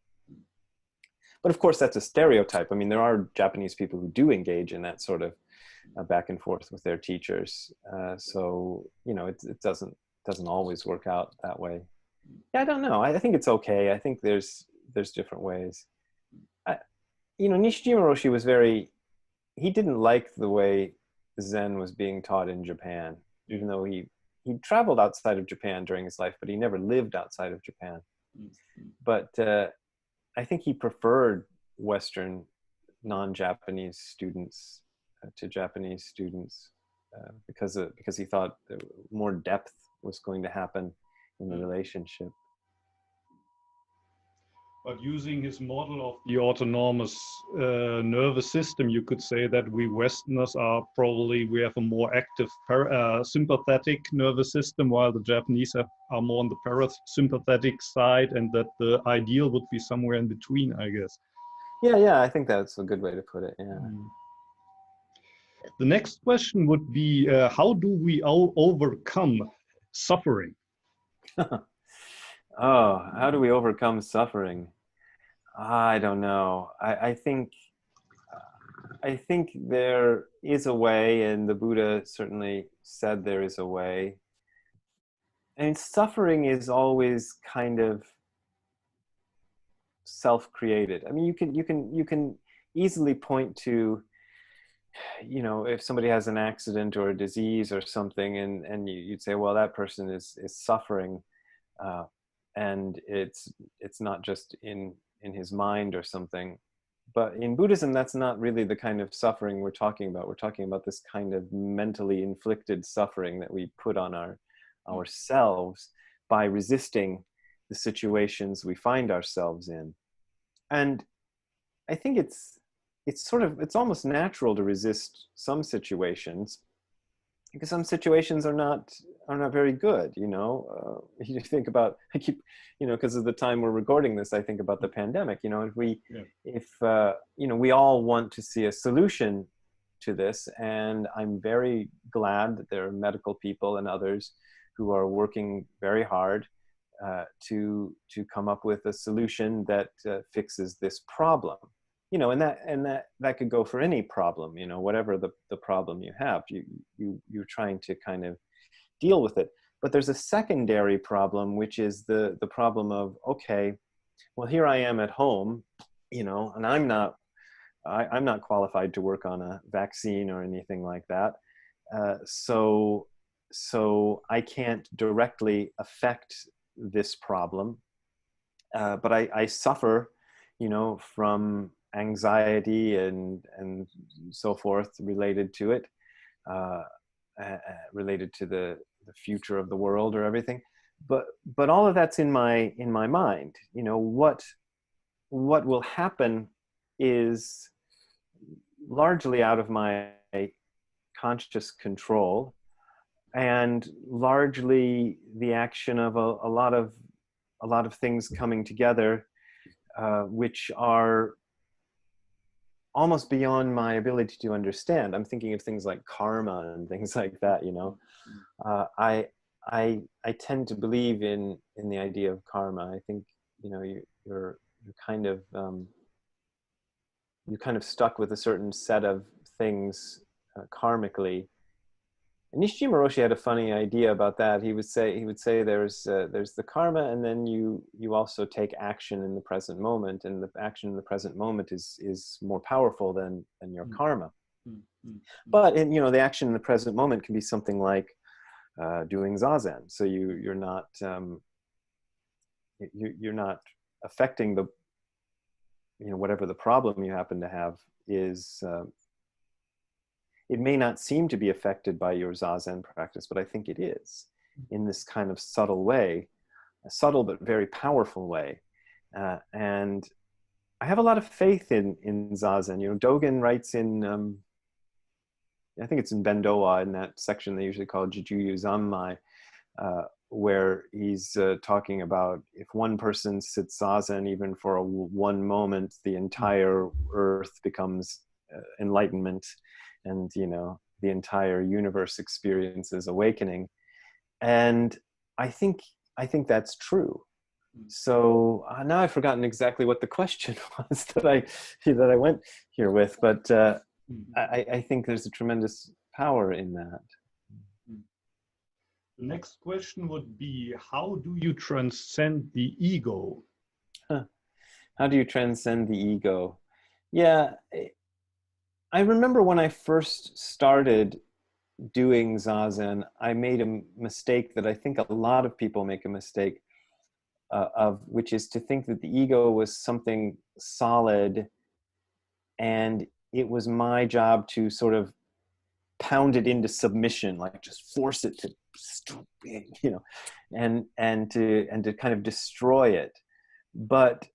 But of course, that's a stereotype. I mean, there are Japanese people who do engage in that sort of back and forth with their teachers. So, you know, it doesn't always work out that way. Yeah, I don't know. I think it's okay. I think there's different ways. You know, Nishijima Roshi he didn't like the way Zen was being taught in Japan, even though he traveled outside of Japan during his life, but he never lived outside of Japan. But I think he preferred Western non-Japanese students to Japanese students because he thought more depth was going to happen in the relationship. But using his model of the autonomous nervous system, you could say that we Westerners we have a more active sympathetic nervous system, while the Japanese are more on the parasympathetic side, and that the ideal would be somewhere in between, I guess. Yeah, I think that's a good way to put it, yeah. The next question would be, how do we overcome suffering? Oh, how do we overcome suffering? I don't know. I think there is a way, and the Buddha certainly said there is a way. And suffering is always kind of self-created. I mean, you can easily point to, you know, if somebody has an accident or a disease or something, and you'd say, well, that person is suffering, and it's not just in his mind or something. But in Buddhism, that's not really the kind of suffering we're talking about. We're talking about this kind of mentally inflicted suffering that we put on ourselves by resisting the situations we find ourselves in. And I think it's almost natural to resist some situations, because some situations are not very good, you know. You think about, because of the time we're recording this, I think about the pandemic. You know, if you know, we all want to see a solution to this, and I'm very glad that there are medical people and others who are working very hard to come up with a solution that fixes this problem. You know, and that could go for any problem, you know, whatever the problem you have, you're trying to kind of deal with it. But there's a secondary problem, which is the problem of, okay, well, here I am at home, you know, and I'm not qualified to work on a vaccine or anything like that. So I can't directly affect this problem, but I suffer, you know, from anxiety and so forth related to it, related to the future of the world or everything. But all of that's in my mind. You know, what will happen is largely out of my conscious control, and largely the action of a lot of things coming together, which are almost beyond my ability to understand. I'm thinking of things like karma and things like that, you know. I tend to believe in the idea of karma. I think, you know, you're kind of stuck with a certain set of things karmically. And Nishijima Roshi had a funny idea about that. He would say there's the karma, and then you also take action in the present moment, and the action in the present moment is more powerful than your karma. But you know, the action in the present moment can be something like doing zazen. So you're not affecting the, you know, whatever the problem you happen to have is. It may not seem to be affected by your zazen practice, but I think it is, in this kind of subtle way, a subtle but very powerful way. And I have a lot of faith in zazen. You know, Dogen writes in I think it's in Bendowa, in that section they usually call Jujuyu Zanmai, where he's talking about if one person sits zazen even for one moment, the entire earth becomes enlightenment, and the entire universe experiences awakening. And I think that's true. So now I've forgotten exactly what the question was that I went here with, but I think there's a tremendous power in that. The next question would be, how do you transcend the ego? How do you transcend the ego? Yeah, I remember when I first started doing zazen, I made a mistake that I think a lot of people make a mistake of, which is to think that the ego was something solid and it was my job to sort of pound it into submission, like just force it to, and to kind of destroy it. But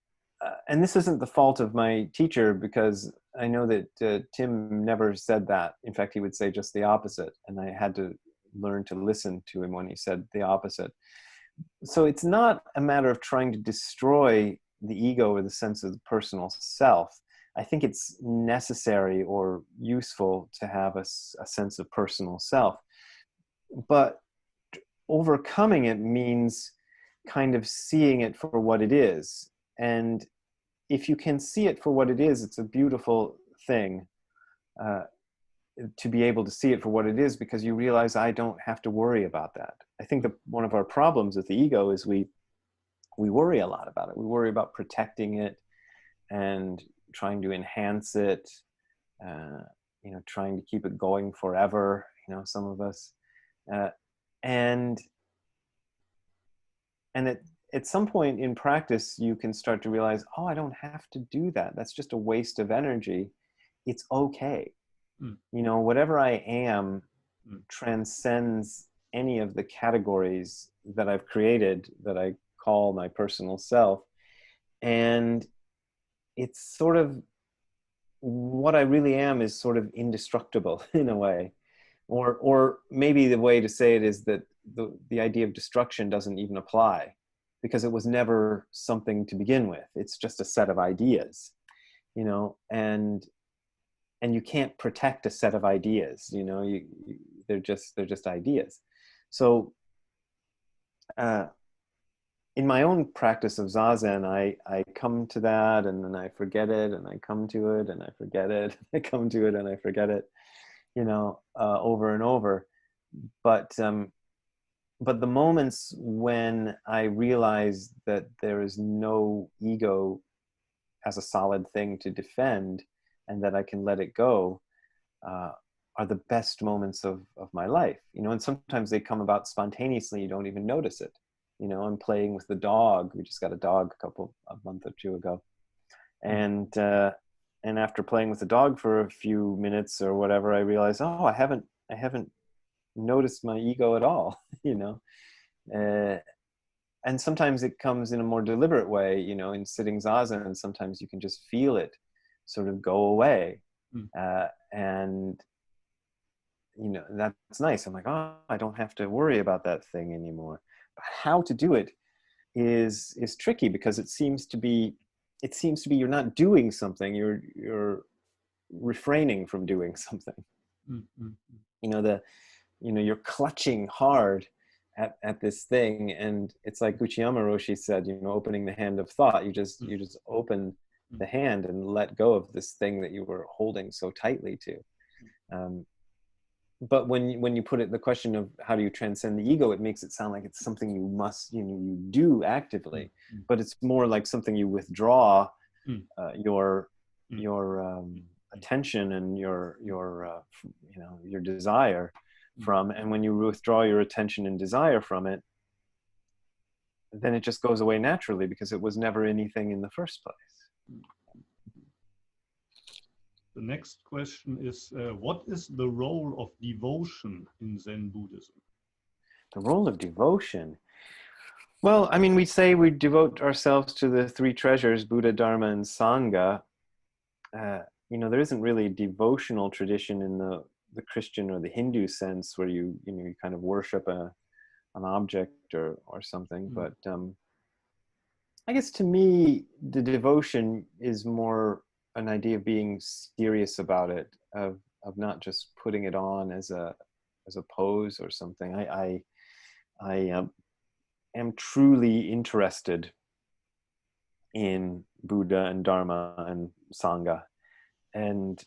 and this isn't the fault of my teacher, because I know that Tim never said that. In fact, he would say just the opposite, and I had to learn to listen to him when he said the opposite. So it's not a matter of trying to destroy the ego or the sense of the personal self. I think it's necessary or useful to have a sense of personal self. But overcoming it means kind of seeing it for what it is. And if you can see it for what it is, it's a beautiful thing to be able to see it for what it is, because you realize I don't have to worry about that. I think that one of our problems with the ego is we worry a lot about it. We worry about protecting it and trying to enhance it, trying to keep it going forever, some of us. And at some point in practice, you can start to realize, oh, I don't have to do that. That's just a waste of energy. It's okay. Whatever I am transcends any of the categories that I've created that I call my personal self. And it's sort of, what I really am is sort of indestructible in a way. Or maybe the way to say it is that the idea of destruction doesn't even apply, because it was never something to begin with. It's just a set of ideas, and you can't protect a set of ideas, they're just ideas. So in my own practice of zazen, I come to that, and then I forget it, and I come to it, and I forget it, I come to it, and I forget it, over and over. But the moments when I realize that there is no ego as a solid thing to defend, and that I can let it go, are the best moments of my life. And sometimes they come about spontaneously. You don't even notice it. I'm playing with the dog. We just got a dog a month or two ago. And after playing with the dog for a few minutes or whatever, I realized, oh, I haven't noticed my ego at all, and sometimes it comes in a more deliberate way, in sitting zazen, and sometimes you can just feel it sort of go away. And that's nice. I'm like, oh, I don't have to worry about that thing anymore. But how to do it is tricky, because it seems to be you're not doing something, you're refraining from doing something. You're clutching hard at this thing, and it's like Uchiyama Roshi said, opening the hand of thought. You just open the hand and let go of this thing that you were holding so tightly to. But when you put it, the question of how do you transcend the ego, it makes it sound like it's something you must, you do actively, but it's more like something you withdraw your attention and your desire from. And when you withdraw your attention and desire from it, then it just goes away naturally, because it was never anything in the first place. The next question is, what is the role of devotion in Zen Buddhism? The role of devotion? Well, I mean, we say we devote ourselves to the three treasures, Buddha, Dharma, and Sangha. There isn't really a devotional tradition the Christian or the Hindu sense, where you kind of worship an object or something. But I guess to me, the devotion is more an idea of being serious about it, of not just putting it on as a pose or something. I am truly interested in Buddha and Dharma and Sangha, and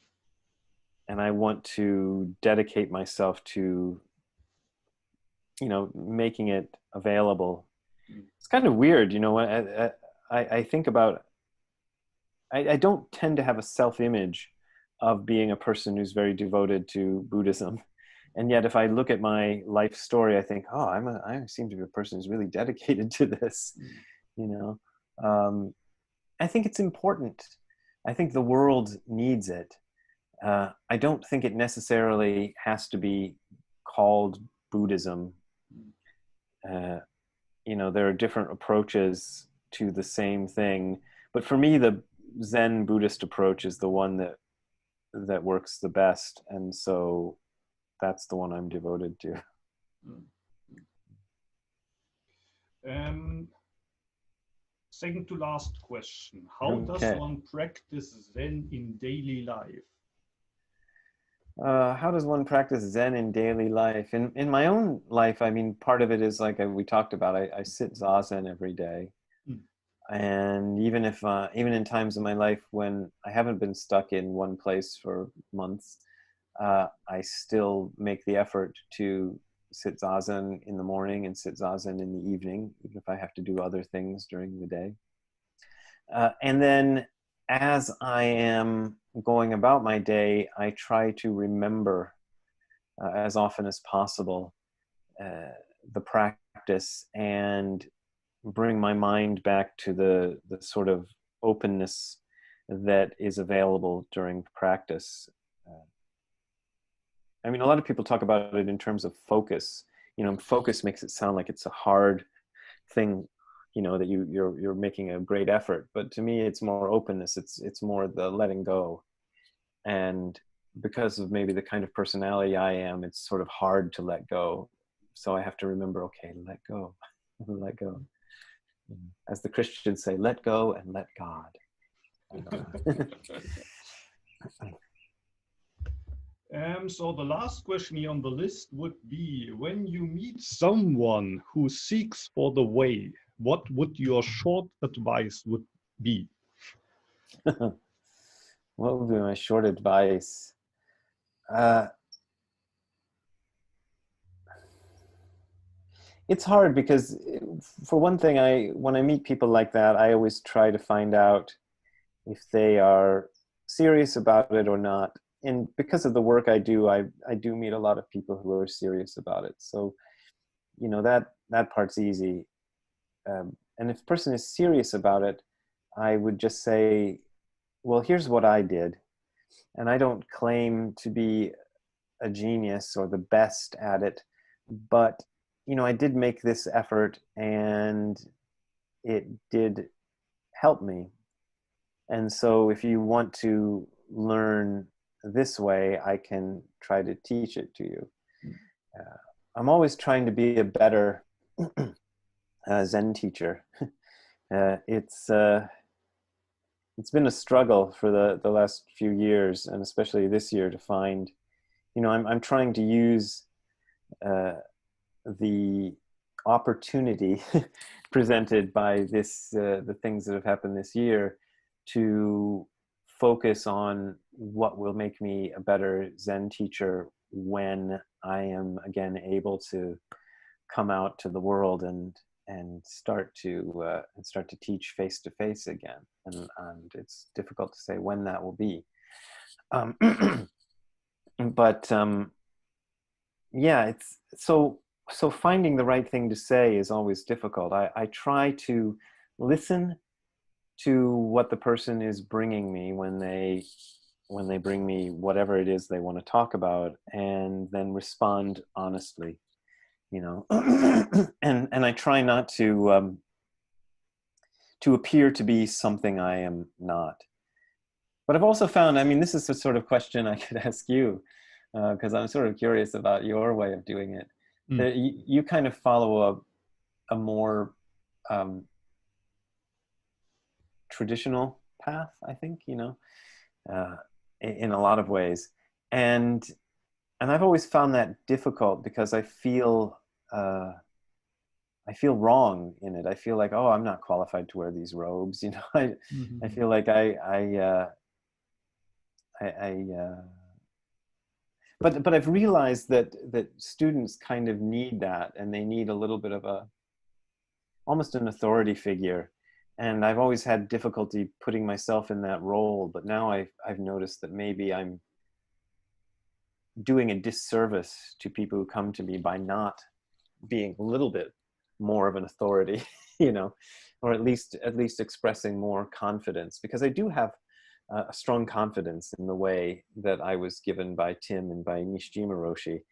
I want to dedicate myself to, making it available. It's kind of weird, I think about, I don't tend to have a self-image of being a person who's very devoted to Buddhism. And yet if I look at my life story, I think, oh, I seem to be a person who's really dedicated to this, I think it's important. I think the world needs it. I don't think it necessarily has to be called Buddhism. There are different approaches to the same thing, but for me, the Zen Buddhist approach is the one that works the best, and so that's the one I'm devoted to. Second to last question: how does one practice Zen in daily life? How does one practice Zen in daily life? In my own life, I mean, part of it is like we talked about. I sit zazen every day, and even in times in my life when I haven't been stuck in one place for months, I still make the effort to sit zazen in the morning and sit zazen in the evening, even if I have to do other things during the day. And then as I am going about my day, I try to remember as often as possible the practice and bring my mind back to the sort of openness that is available during practice. I mean, a lot of people talk about it in terms of focus. Focus makes it sound like it's a hard thing, that you're making a great effort. But to me, it's more openness. It's more the letting go. And because of maybe the kind of personality I am, it's sort of hard to let go. So I have to remember, okay, let go, let go. As the Christians say, let go and let God. So the last question here on the list would be, when you meet someone who seeks for the way, what would your short advice would be? What would be my short advice? It's hard because, for one thing, when I meet people like that, I always try to find out if they are serious about it or not. And because of the work I do meet a lot of people who are serious about it. So, that part's easy. And if a person is serious about it, I would just say, well, here's what I did. And I don't claim to be a genius or the best at it, but, I did make this effort and it did help me. And so if you want to learn this way, I can try to teach it to you. I'm always trying to be a better Zen teacher. It's been a struggle for the last few years, and especially this year, to find, I'm trying to use the opportunity presented by the things that have happened this year to focus on what will make me a better Zen teacher when I am again able to come out to the world and start to teach face to face again. And it's difficult to say when that will be. But yeah, it's so finding the right thing to say is always difficult. I try to listen to what the person is bringing me when they bring me whatever it is they want to talk about, and then respond honestly, and I try not to appear to be something I am not. But I've also found, I mean, this is the sort of question I could ask you. because I'm sort of curious about your way of doing it. Mm. You kind of follow a more traditional path, I think, in a lot of ways. And I've always found that difficult because I feel wrong in it. I feel like, oh, I'm not qualified to wear these robes. I feel like but I've realized that students kind of need that, and they need a little bit of almost an authority figure. And I've always had difficulty putting myself in that role, but now I've noticed that maybe I'm doing a disservice to people who come to me by not being a little bit more of an authority, or at least expressing more confidence, because I do have a strong confidence in the way that I was given by Tim and by Nishijima Roshi.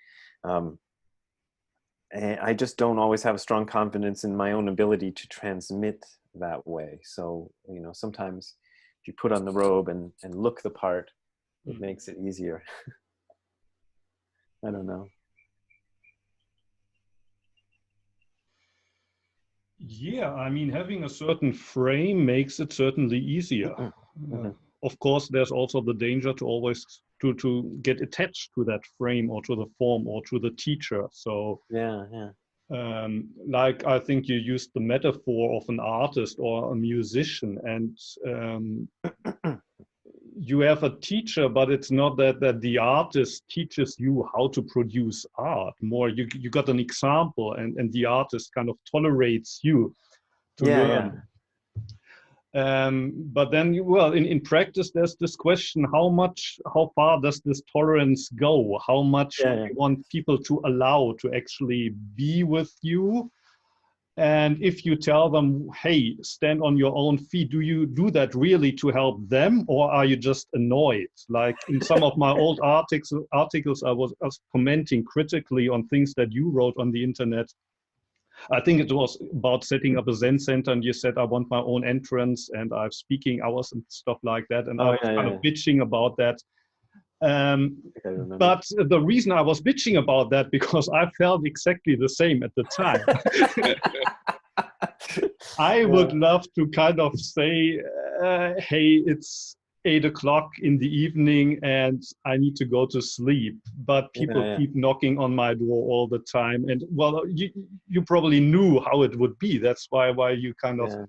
And I just don't always have a strong confidence in my own ability to transmit that way. So, sometimes if you put on the robe and look the part, it makes it easier. I don't know. Yeah, I mean, having a certain frame makes it certainly easier. Mm-hmm. Of course, there's also the danger to always to get attached to that frame or to the form or to the teacher. So yeah. Like I think you used the metaphor of an artist or a musician, and you have a teacher, but it's not that the artist teaches you how to produce art. More, you got an example, and the artist kind of tolerates you to learn. But then, in practice, there's this question: how far does this tolerance go? How much do you want people to allow to actually be with you? And if you tell them, hey, stand on your own feet, do you do that really to help them, or are you just annoyed? Like in some of my old articles, I was commenting critically on things that you wrote on the internet. I think it was about setting up a Zen center, and you said, I want my own entrance, and I have speaking hours and stuff like that. And I was kind of bitching about that. But the reason I was bitching about that, because I felt exactly the same at the time. I would love to kind of say, hey, it's 8 o'clock in the evening and I need to go to sleep, but people keep knocking on my door all the time. And well, you probably knew how it would be. That's why you kind of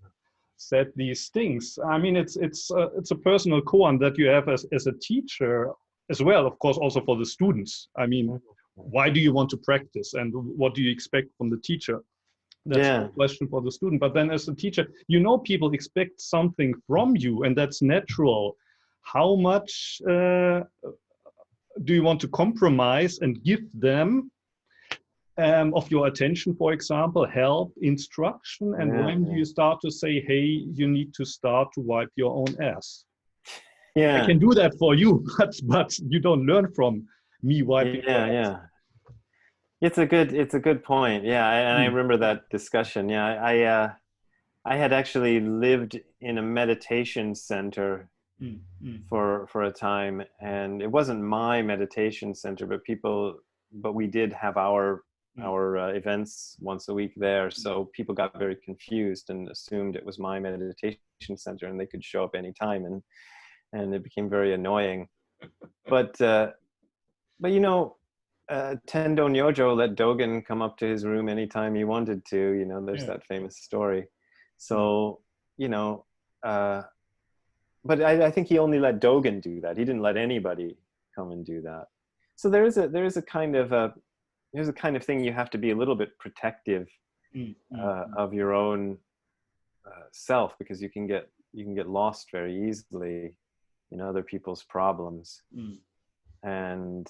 said these things. I mean, it's a personal koan that you have as a teacher as well, of course, also for the students. I mean, why do you want to practice, and what do you expect from the teacher? That's a question for the student. But then as a teacher, people expect something from you, and that's natural. How much do you want to compromise and give them of your attention, for example, help, instruction? And when do you start to say, hey, you need to start to wipe your own ass? I can do that for you, but you don't learn from me wiping your ass. It's a good point. And I remember that discussion. I had actually lived in a meditation center for a time, and it wasn't my meditation center, but we did have our events once a week there. So people got very confused and assumed it was my meditation center, and they could show up anytime, and it became very annoying. But Tendo Nyojo let Dogen come up to his room anytime he wanted to. There's that famous story. So, but I think he only let Dogen do that. He didn't let anybody come and do that. So there is a kind of thing you have to be a little bit protective of your own self, because you can get lost very easily in other people's problems. And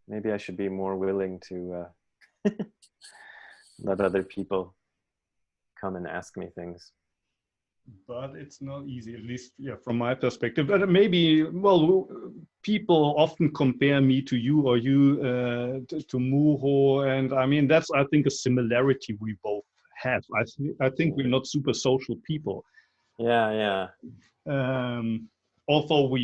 maybe I should be more willing to let other people come and ask me things. But it's not easy, at least from my perspective. But maybe, people often compare me to you, or you to Muho, and I mean that's, I think, a similarity we both have. I think we're not super social people. Although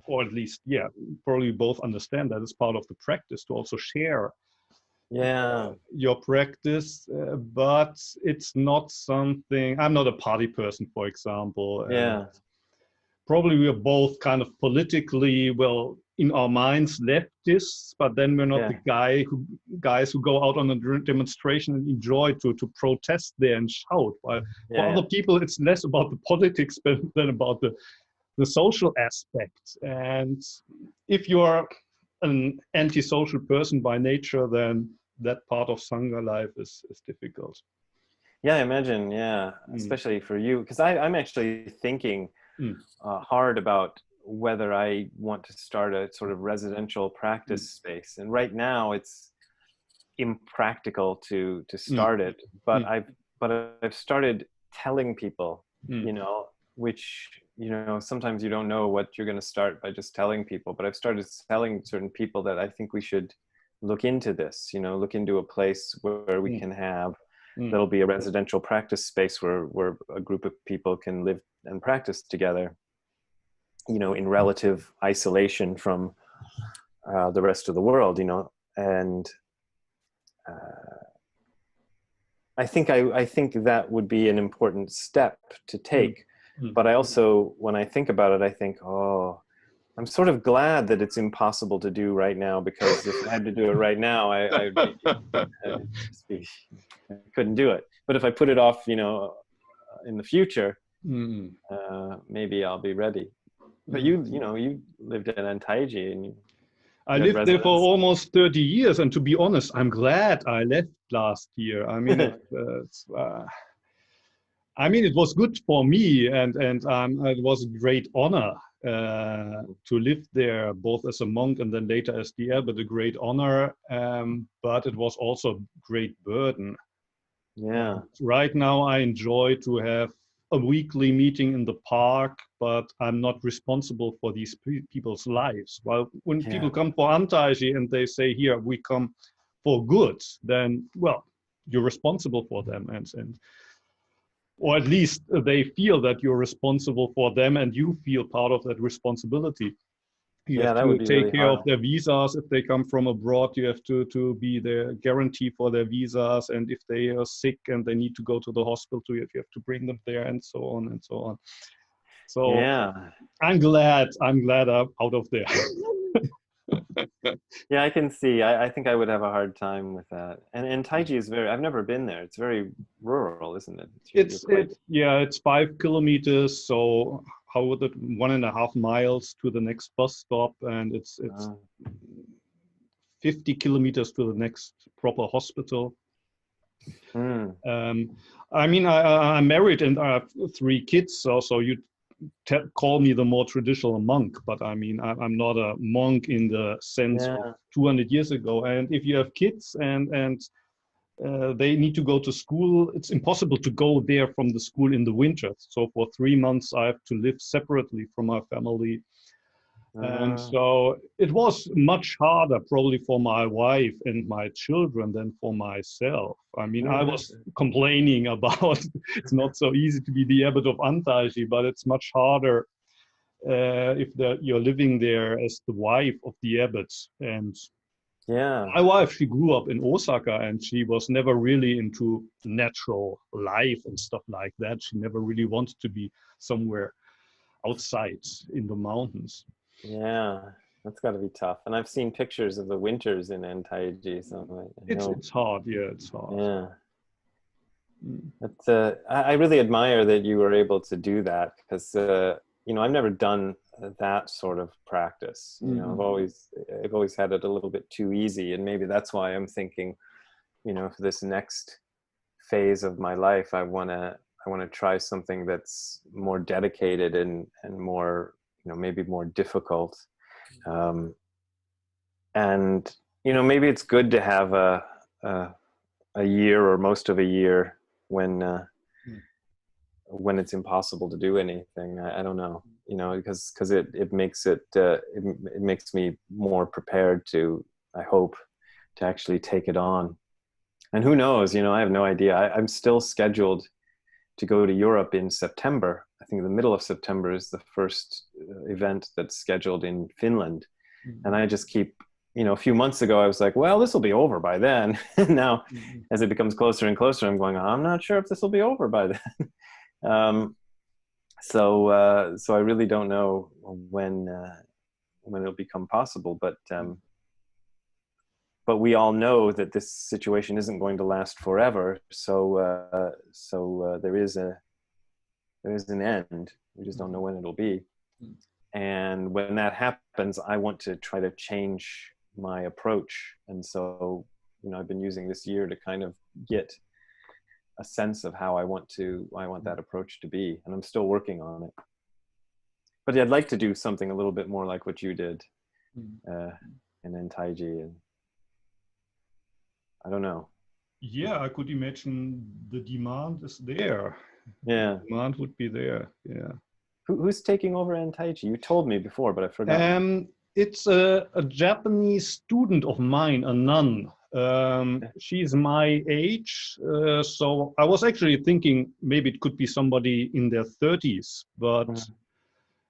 or at least, yeah, probably both understand that it's part of the practice to also share your practice, but it's not something. I'm not a party person, for example. Probably we are both kind of politically, well, in our minds, leftists, but then we're not the guys who go out on a demonstration and enjoy to protest there and shout. While for other people, it's less about the politics than about the social aspect. And if you're an antisocial person by nature, then that part of Sangha life is difficult. Yeah, I imagine, especially for you, because I'm actually thinking hard about whether I want to start a sort of residential practice space. And right now it's impractical to start it, but I've started telling people, you know, which, you know, sometimes you don't know what you're going to start by just telling people, but I've started telling certain people that I think we should look into this, you know, look into a place where we can have, that'll be a residential practice space where a group of people can live and practice together, you know, in relative isolation from the rest of the world, you know. And I think that would be an important step to take. But I also, when I think about it, I think, oh, I'm sort of glad that it's impossible to do right now, because if I had to do it right now, I couldn't do it. But if I put it off, you know, in the future, maybe I'll be ready. But you know, you lived in Antaiji, and I lived there for almost 30 years, and to be honest, I'm glad I left last year. I mean, it was good for me, and it was a great honor to live there, both as a monk and then later as the abbot. A great honor, but it was also a great burden. Yeah. Right now, I enjoy to have a weekly meeting in the park, but I'm not responsible for these people's lives. While when people come for Antaiji and they say, here, we come for good, then, well, you're responsible for them. And or at least they feel that you're responsible for them, and you feel part of that responsibility. You have to take really care of their visas. If they come from abroad, you have to be the guarantee for their visas. And if they are sick and they need to go to the hospital, you have to bring them there, and so on and so on. So I'm glad I'm out of there. Yeah, I can see. I think I would have a hard time with that. And Taiji is I've never been there. It's very rural, isn't it? It's 5 kilometers. So how would it, 1.5 miles to the next bus stop, and it's 50 kilometers to the next proper hospital. I mean, I'm married and I have 3 kids, so you call me the more traditional monk, but I mean, I'm not a monk in the sense of 200 years ago. And if you have kids and they need to go to school, it's impossible to go there from the school in the winter. So for 3 months, I have to live separately from my family. And so it was much harder probably for my wife and my children than for myself. I mean, I was complaining about it's not so easy to be the abbot of Antaiji, but it's much harder if you're living there as the wife of the abbot. And my wife, she grew up in Osaka, and she was never really into natural life and stuff like that. She never really wanted to be somewhere outside in the mountains. Yeah, that's got to be tough. And I've seen pictures of the winters in Antaiji. So it's hard. Yeah, it's hard. Yeah. I really admire that you were able to do that, because you know, I've never done that sort of practice. You know, I've always had it a little bit too easy, and maybe that's why I'm thinking, you know, for this next phase of my life, I want to try something that's more dedicated and more, you know, maybe more difficult. And, you know, maybe it's good to have a year or most of a year when it's impossible to do anything. I don't know, you know, because it makes it makes me more prepared to, I hope, to actually take it on. And who knows, you know, I have no idea. I'm still scheduled to go to Europe in September. I think the middle of September is the first event that's scheduled in Finland. And I just keep, you know, a few months ago, I was like, well, this will be over by then. Now, as it becomes closer and closer, I'm going, I'm not sure if this will be over by then. So I really don't know when it'll become possible, but we all know that this situation isn't going to last forever. So there is an end. We just don't know when it'll be. And when that happens, I want to try to change my approach. And so, you know, I've been using this year to kind of get a sense of how I want that approach to be. And I'm still working on it. But I'd like to do something a little bit more like what you did in Taiji. And I don't know. Yeah, I could imagine the demand is there. Yeah. The demand would be there. Yeah. Who's taking over in Taiji? You told me before, but I forgot. It's a Japanese student of mine, a nun. She's my age. So I was actually thinking maybe it could be somebody in their 30s, but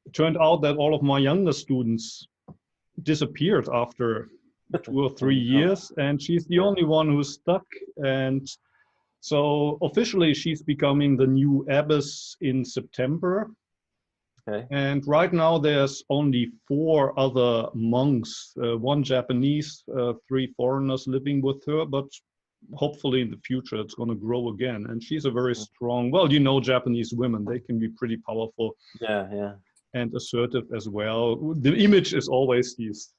it turned out that all of my younger students disappeared after 2 or 3 years, and she's the only one who's stuck. And so officially she's becoming the new abbess in September. Okay. And right now there's only 4 other monks, 1 Japanese, 3 foreigners living with her, but hopefully in the future it's going to grow again. And she's a very strong, well, you know, Japanese women, they can be pretty powerful. Yeah. And assertive as well. The image is always these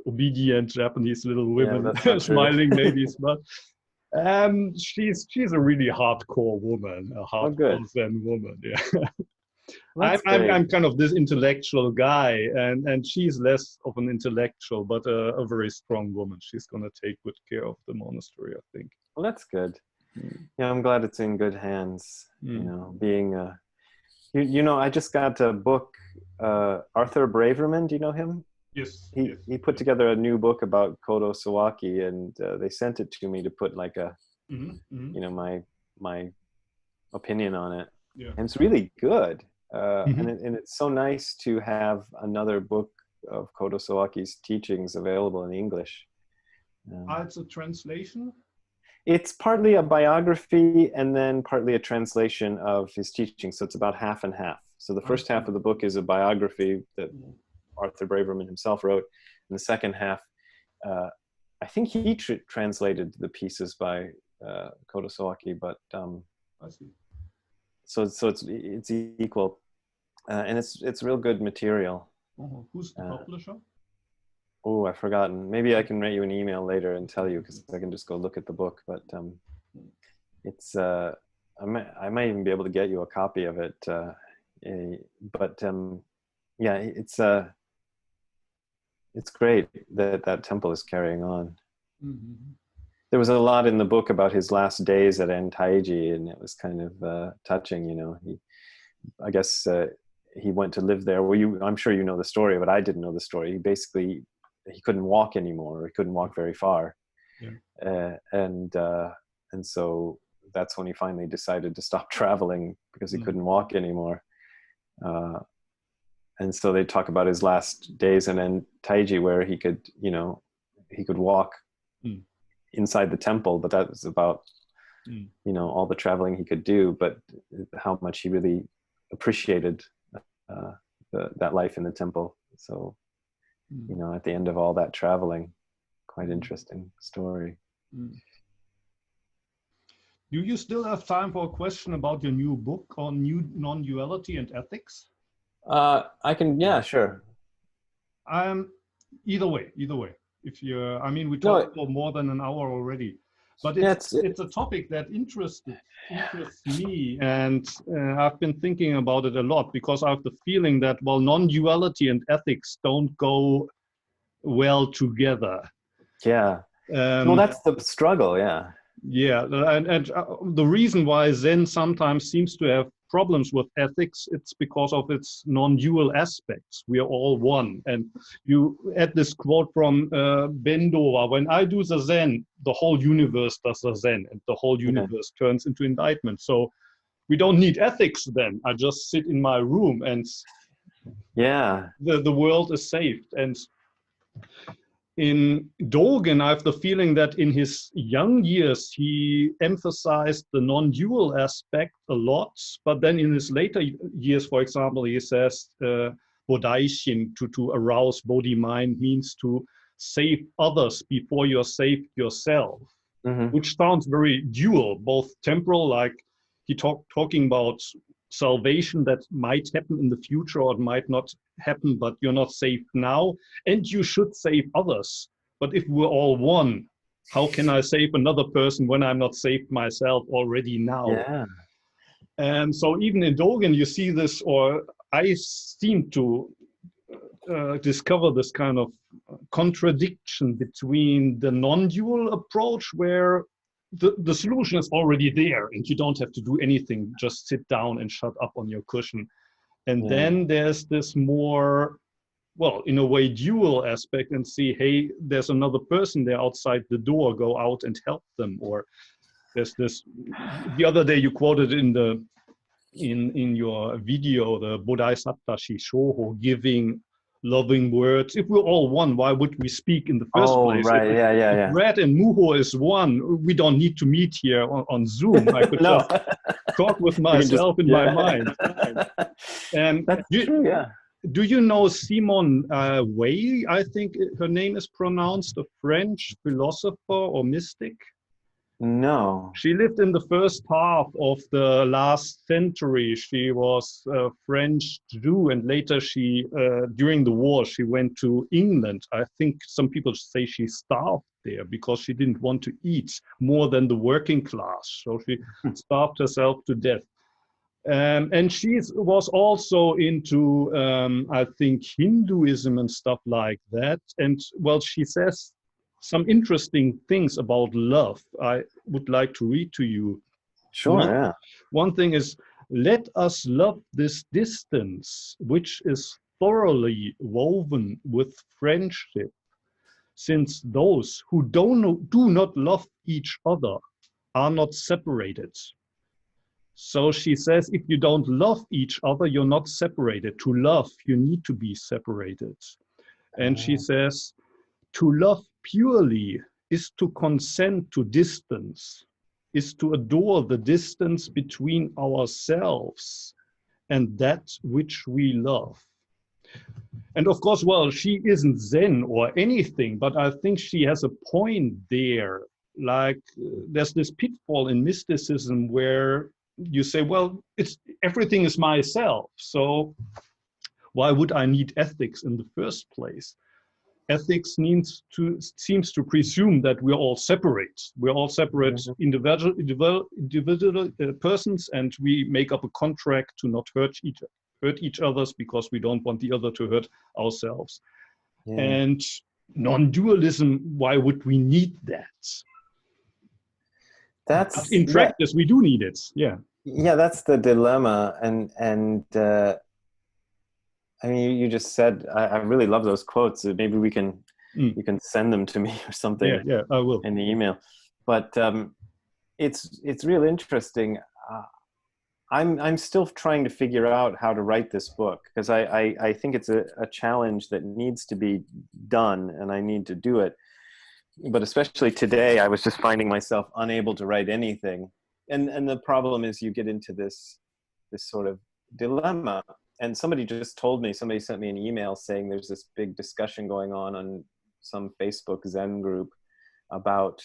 obedient Japanese little women, smiling ladies, but she's a really hardcore woman, a hardcore Zen woman. Yeah. I'm kind of this intellectual guy, and she's less of an intellectual, but a very strong woman. She's going to take good care of the monastery, I think. Well, that's good. Yeah, I'm glad it's in good hands. You know, being you know, I just got a book, Arthur Braverman. Do you know him? Yes. He put together a new book about Kodo Sawaki, and they sent it to me to put like a, you know, my opinion on it. Yeah. And it's really good. And it's so nice to have another book of Kodo Sawaki's teachings available in English. It's a translation? It's partly a biography and then partly a translation of his teachings. So it's about half and half. So the first half of the book is a biography that Arthur Braverman himself wrote. And the second half, I think he translated the pieces by Kodo Sawaki, but I see. So it's equal, and it's real good material. Who's the publisher? Oh, I've forgotten. Maybe I can write you an email later and tell you, because I can just go look at the book. But it's I might even be able to get you a copy of it. Yeah, it's great that temple is carrying on. There was a lot in the book about his last days at Taiji, and it was kind of touching. You know, I guess he went to live there. Well, I'm sure you know the story, but I didn't know the story. He couldn't walk anymore. He couldn't walk very far, and so that's when he finally decided to stop traveling, because he couldn't walk anymore. And so they talk about his last days in Taiji, where he could walk inside the temple, but that was about you know, all the traveling he could do, but how much he really appreciated that life in the temple. So you know, at the end of all that traveling, quite interesting story. Do you still have time for a question about your new book on non-duality and ethics? I can, yeah, sure. Either way. If you, I mean, we talked for more than an hour already, but it's a topic that interests me, and I've been thinking about it a lot, because I have the feeling that, well, non-duality and ethics don't go well together. Yeah. Well, that's the struggle. Yeah. Yeah, and the reason why Zen sometimes seems to have problems with ethics, it's because of its non-dual aspects. We are all one. And you add this quote from Bendowa: when I do the Zen, the whole universe does the Zen, and the whole universe turns into enlightenment. So we don't need ethics then. I just sit in my room and the world is saved. And in Dogen, I have the feeling that in his young years, he emphasized the non-dual aspect a lot. But then in his later years, for example, he says, Bodaishin, to arouse Bodhi-mind, means to save others before you're saved yourself, which sounds very dual, both temporal, like he talking about salvation that might happen in the future or it might not happen, but you're not saved now, and you should save others. But if we're all one, how can I save another person when I'm not saved myself already now? Yeah. And so even in Dogen, you see this, or I seem to discover this kind of contradiction between the non-dual approach, where the solution is already there and you don't have to do anything, just sit down and shut up on your cushion. And then there's this more, well, in a way, dual aspect, and see, hey, there's another person there outside the door, go out and help them. Or there's this, the other day you quoted in your video, the Bodhisattva Shishoho, giving loving words. If we're all one, why would we speak in the first place? Right. If Red and Muho is one, we don't need to meet here on Zoom. I could just talk with myself in my mind. And that's true, do you know Simone Weil? I think her name is pronounced, a French philosopher or mystic. No. She lived in the first half of the last century. She was a French Jew, and later she, during the war, she went to England. I think some people say she starved there because she didn't want to eat more than the working class. So she starved herself to death. And she was also into, I think, Hinduism and stuff like that. And well, she says some interesting things about love I would like to read to you. Sure, One thing is, let us love this distance, which is thoroughly woven with friendship, since those who do not love each other are not separated. So she says, if you don't love each other, you're not separated. To love, you need to be separated. And she says, to love purely is to consent to distance, is to adore the distance between ourselves and that which we love. And of course, well, she isn't Zen or anything, but I think she has a point there. Like there's this pitfall in mysticism where you say, well, everything is myself. So why would I need ethics in the first place? Ethics seems to presume that we're all separate. We're all separate individual persons, and we make up a contract to not hurt each other's because we don't want the other to hurt ourselves. Yeah. And non-dualism, why would we need that? But in practice, we do need it. Yeah. Yeah, that's the dilemma, and I mean, you just said, I really love those quotes. Maybe you can send them to me or something. Yeah, I will. In the email. But it's real interesting. I'm still trying to figure out how to write this book, because I think it's a challenge that needs to be done, and I need to do it. But especially today, I was just finding myself unable to write anything. And the problem is you get into this sort of dilemma. And somebody sent me an email saying there's this big discussion going on some Facebook Zen group about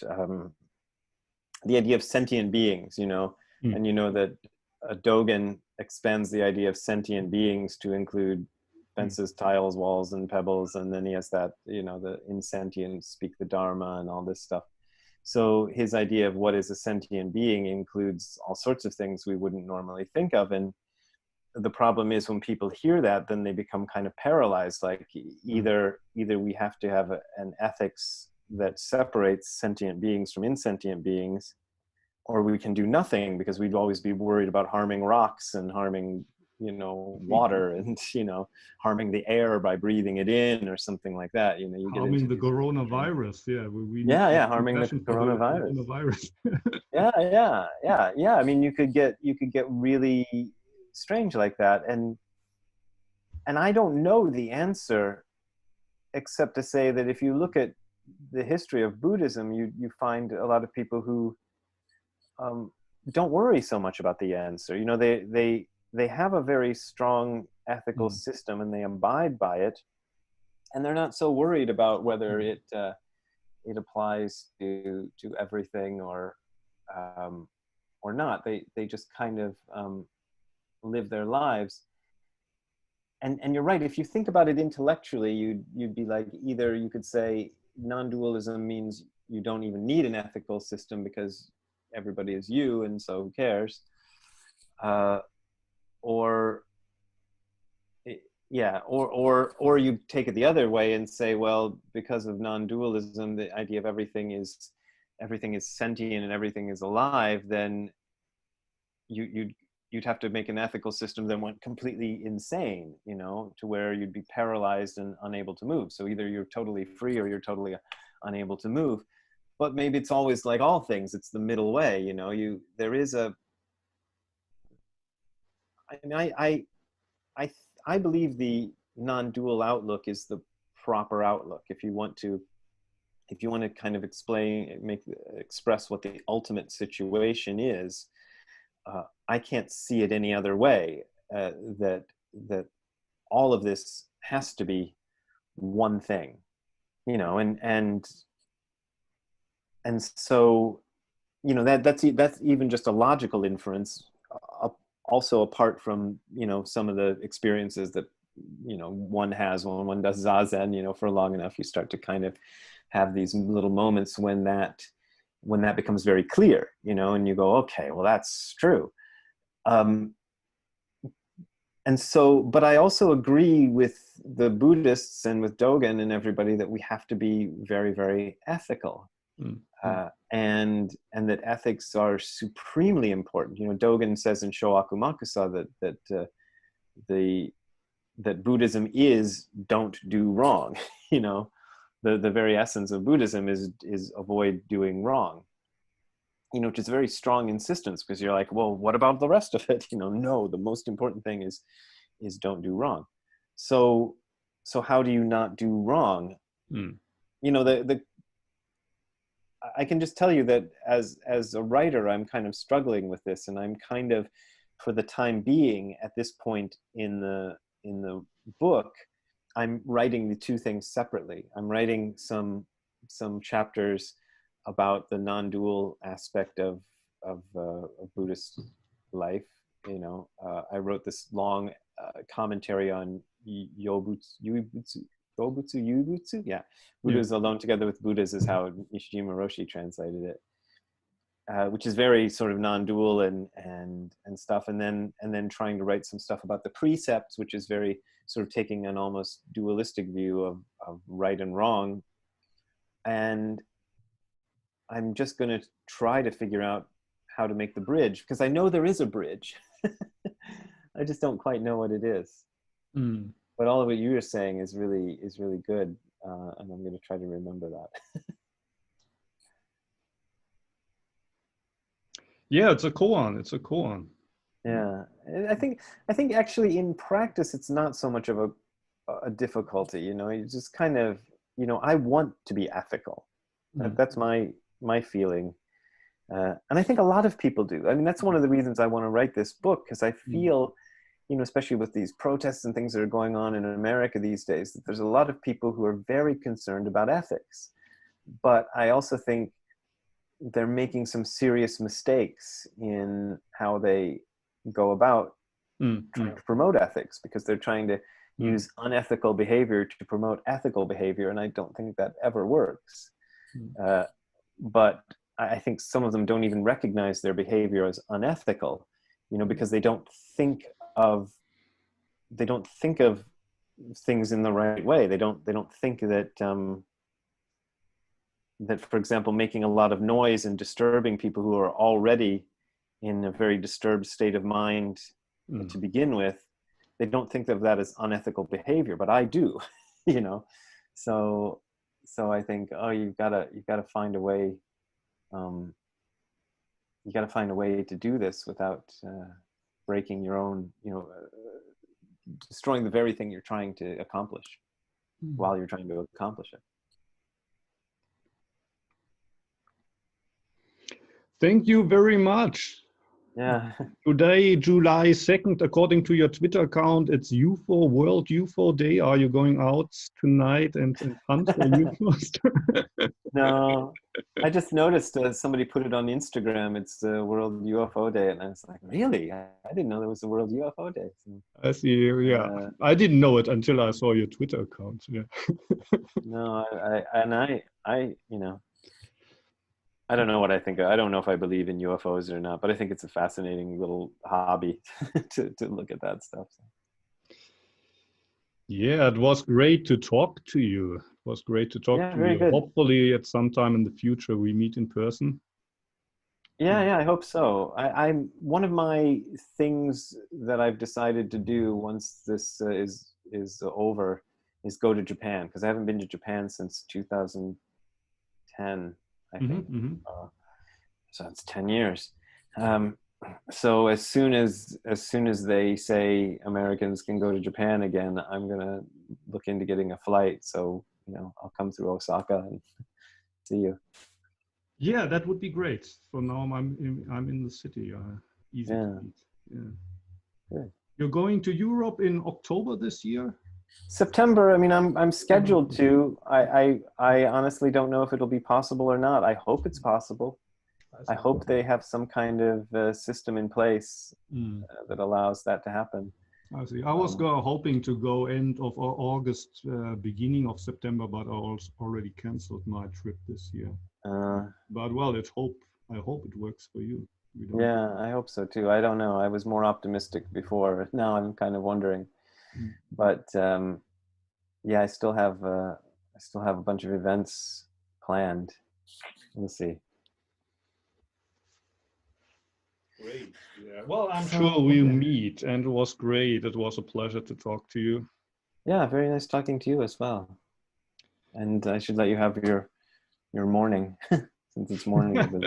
the idea of sentient beings, and that Dogen expands the idea of sentient beings to include fences, tiles, walls, and pebbles. And then he has that, the insentient speak the Dharma and all this stuff. So his idea of what is a sentient being includes all sorts of things we wouldn't normally think of. And the problem is when people hear that, then they become kind of paralyzed. Like either we have to have an ethics that separates sentient beings from insentient beings, or we can do nothing because we'd always be worried about harming rocks and harming, water and, harming the air by breathing it in or something like that. You get Harming into the these. coronavirus. Yeah, we need Yeah, harming the compassion for the coronavirus. coronavirus. Yeah. I mean, you could get really strange like that. And I don't know the answer, except to say that if you look at the history of Buddhism, you find a lot of people who don't worry so much about the answer. They have a very strong ethical system and they abide by it, and they're not so worried about whether it applies to everything or not. They just kind of live their lives. And you're right. If you think about it intellectually, you'd be like, either you could say non-dualism means you don't even need an ethical system because everybody is you, and so who cares? Or you take it the other way and say, well, because of non-dualism, the idea of everything is sentient and everything is alive, then you'd have to make an ethical system that went completely insane, to where you'd be paralyzed and unable to move. So either you're totally free or you're totally unable to move. But maybe it's always like all things, it's the middle way. There is a. I believe the non-dual outlook is the proper outlook. If you want to kind of express what the ultimate situation is, I can't see it any other way. That all of this has to be one thing, and so, that's even just a logical inference. Also, apart from some of the experiences that one has when one does zazen, for long enough, you start to kind of have these little moments when that becomes very clear, and you go, okay, well, that's true. And so, but I also agree with the Buddhists and with Dogen and everybody that we have to be very, very ethical. And that ethics are supremely important. Dogen says in Shoaku Makusa that Buddhism is don't do wrong. The very essence of Buddhism is avoid doing wrong. Which is a very strong insistence, because you're like, well, what about the rest of it? No, the most important thing is don't do wrong. So how do you not do wrong? I can just tell you that as a writer, I'm kind of struggling with this, and I'm kind of, for the time being, at this point in the book, I'm writing the two things separately. I'm writing some chapters about the non-dual aspect of Buddhist life. I wrote this long commentary on Yobutsu. Yeah, Buddhas alone together with Buddhas is how Nishijima Roshi translated it, which is very sort of non-dual and stuff. And then trying to write some stuff about the precepts, which is very sort of taking an almost dualistic view of right and wrong. And I'm just going to try to figure out how to make the bridge, because I know there is a bridge. I just don't quite know what it is. But all of what you were saying is really good, and I'm going to try to remember that. Yeah, it's a koan. Yeah, I think actually in practice it's not so much of a difficulty. You just kind of, I want to be ethical. That's my feeling, and I think a lot of people do. I mean, that's one of the reasons I want to write this book, because I feel, especially with these protests and things that are going on in America these days, that there's a lot of people who are very concerned about ethics. But I also think they're making some serious mistakes in how they go about trying to promote ethics, because they're trying to use unethical behavior to promote ethical behavior, and I don't think that ever works. But I think some of them don't even recognize their behavior as unethical, because they don't think of things in the right way. They don't think that that, for example, making a lot of noise and disturbing people who are already in a very disturbed state of mind to begin with they don't think of that as unethical behavior, but I do, you know. So I think, oh, you've got to find a way. You got to find a way to do this without breaking your own, destroying the very thing you're trying to accomplish while you're trying to accomplish it. Thank you very much. Yeah. Today, July 2nd, according to your Twitter account, it's UFO, World UFO Day. Are you going out tonight and hunt for UFOs? No, I just noticed somebody put it on Instagram. It's the World UFO Day. And I was like, really? I didn't know there was a World UFO Day. So, I see, yeah. I didn't know it until I saw your Twitter account. Yeah. No, I don't know what I think. I don't know if I believe in UFOs or not, but I think it's a fascinating little hobby to look at that stuff. Yeah, it was great to talk to you. It was great to talk to you. Good. Hopefully at some time in the future we meet in person. Yeah, I hope so. I'm one of my things that I've decided to do once this is over is go to Japan, because I haven't been to Japan since 2010. I think. So it's 10 years. So as soon as they say Americans can go to Japan again, I'm gonna look into getting a flight. So I'll come through Osaka and see you. Yeah, that would be great. So now I'm in the city. Easy to meet. Yeah. Good. You're going to Europe in October this year? September. I mean, I'm scheduled to. I honestly don't know if it'll be possible or not. I hope it's possible. I hope they have some kind of system in place that allows that to happen. I see. I was hoping to go end of August, beginning of September, but I already canceled my trip this year. But well, I hope it works for you. Yeah, I hope so too. I don't know. I was more optimistic before. Now I'm kind of wondering. But yeah, I still have a bunch of events planned. We'll see. Great. Yeah. Well, I'm sure we'll meet, and it was great. It was a pleasure to talk to you. Yeah, very nice talking to you as well. And I should let you have your morning since it's morning.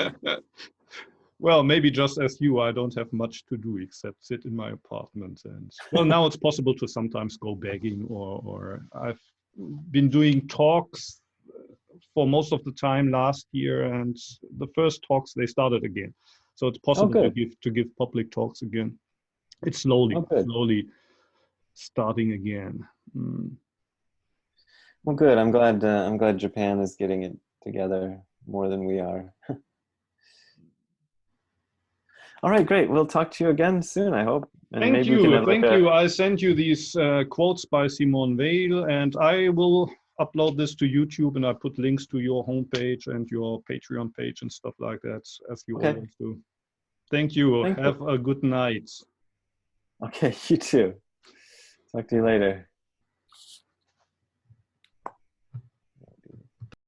Well, maybe just as you, I don't have much to do except sit in my apartment. And well, now it's possible to sometimes go begging, or I've been doing talks for most of the time last year, and the first talks they started again. So it's possible to give public talks again. It's slowly starting again. Well, good. I'm glad Japan is getting it together more than we are. All right, great. We'll talk to you again soon, I hope. And thank you. I sent you these quotes by Simone Weil, and I will upload this to YouTube, and I put links to your homepage and your Patreon page and stuff like that, as you always do. Thank you. Have a good night. Okay, you too. Talk to you later.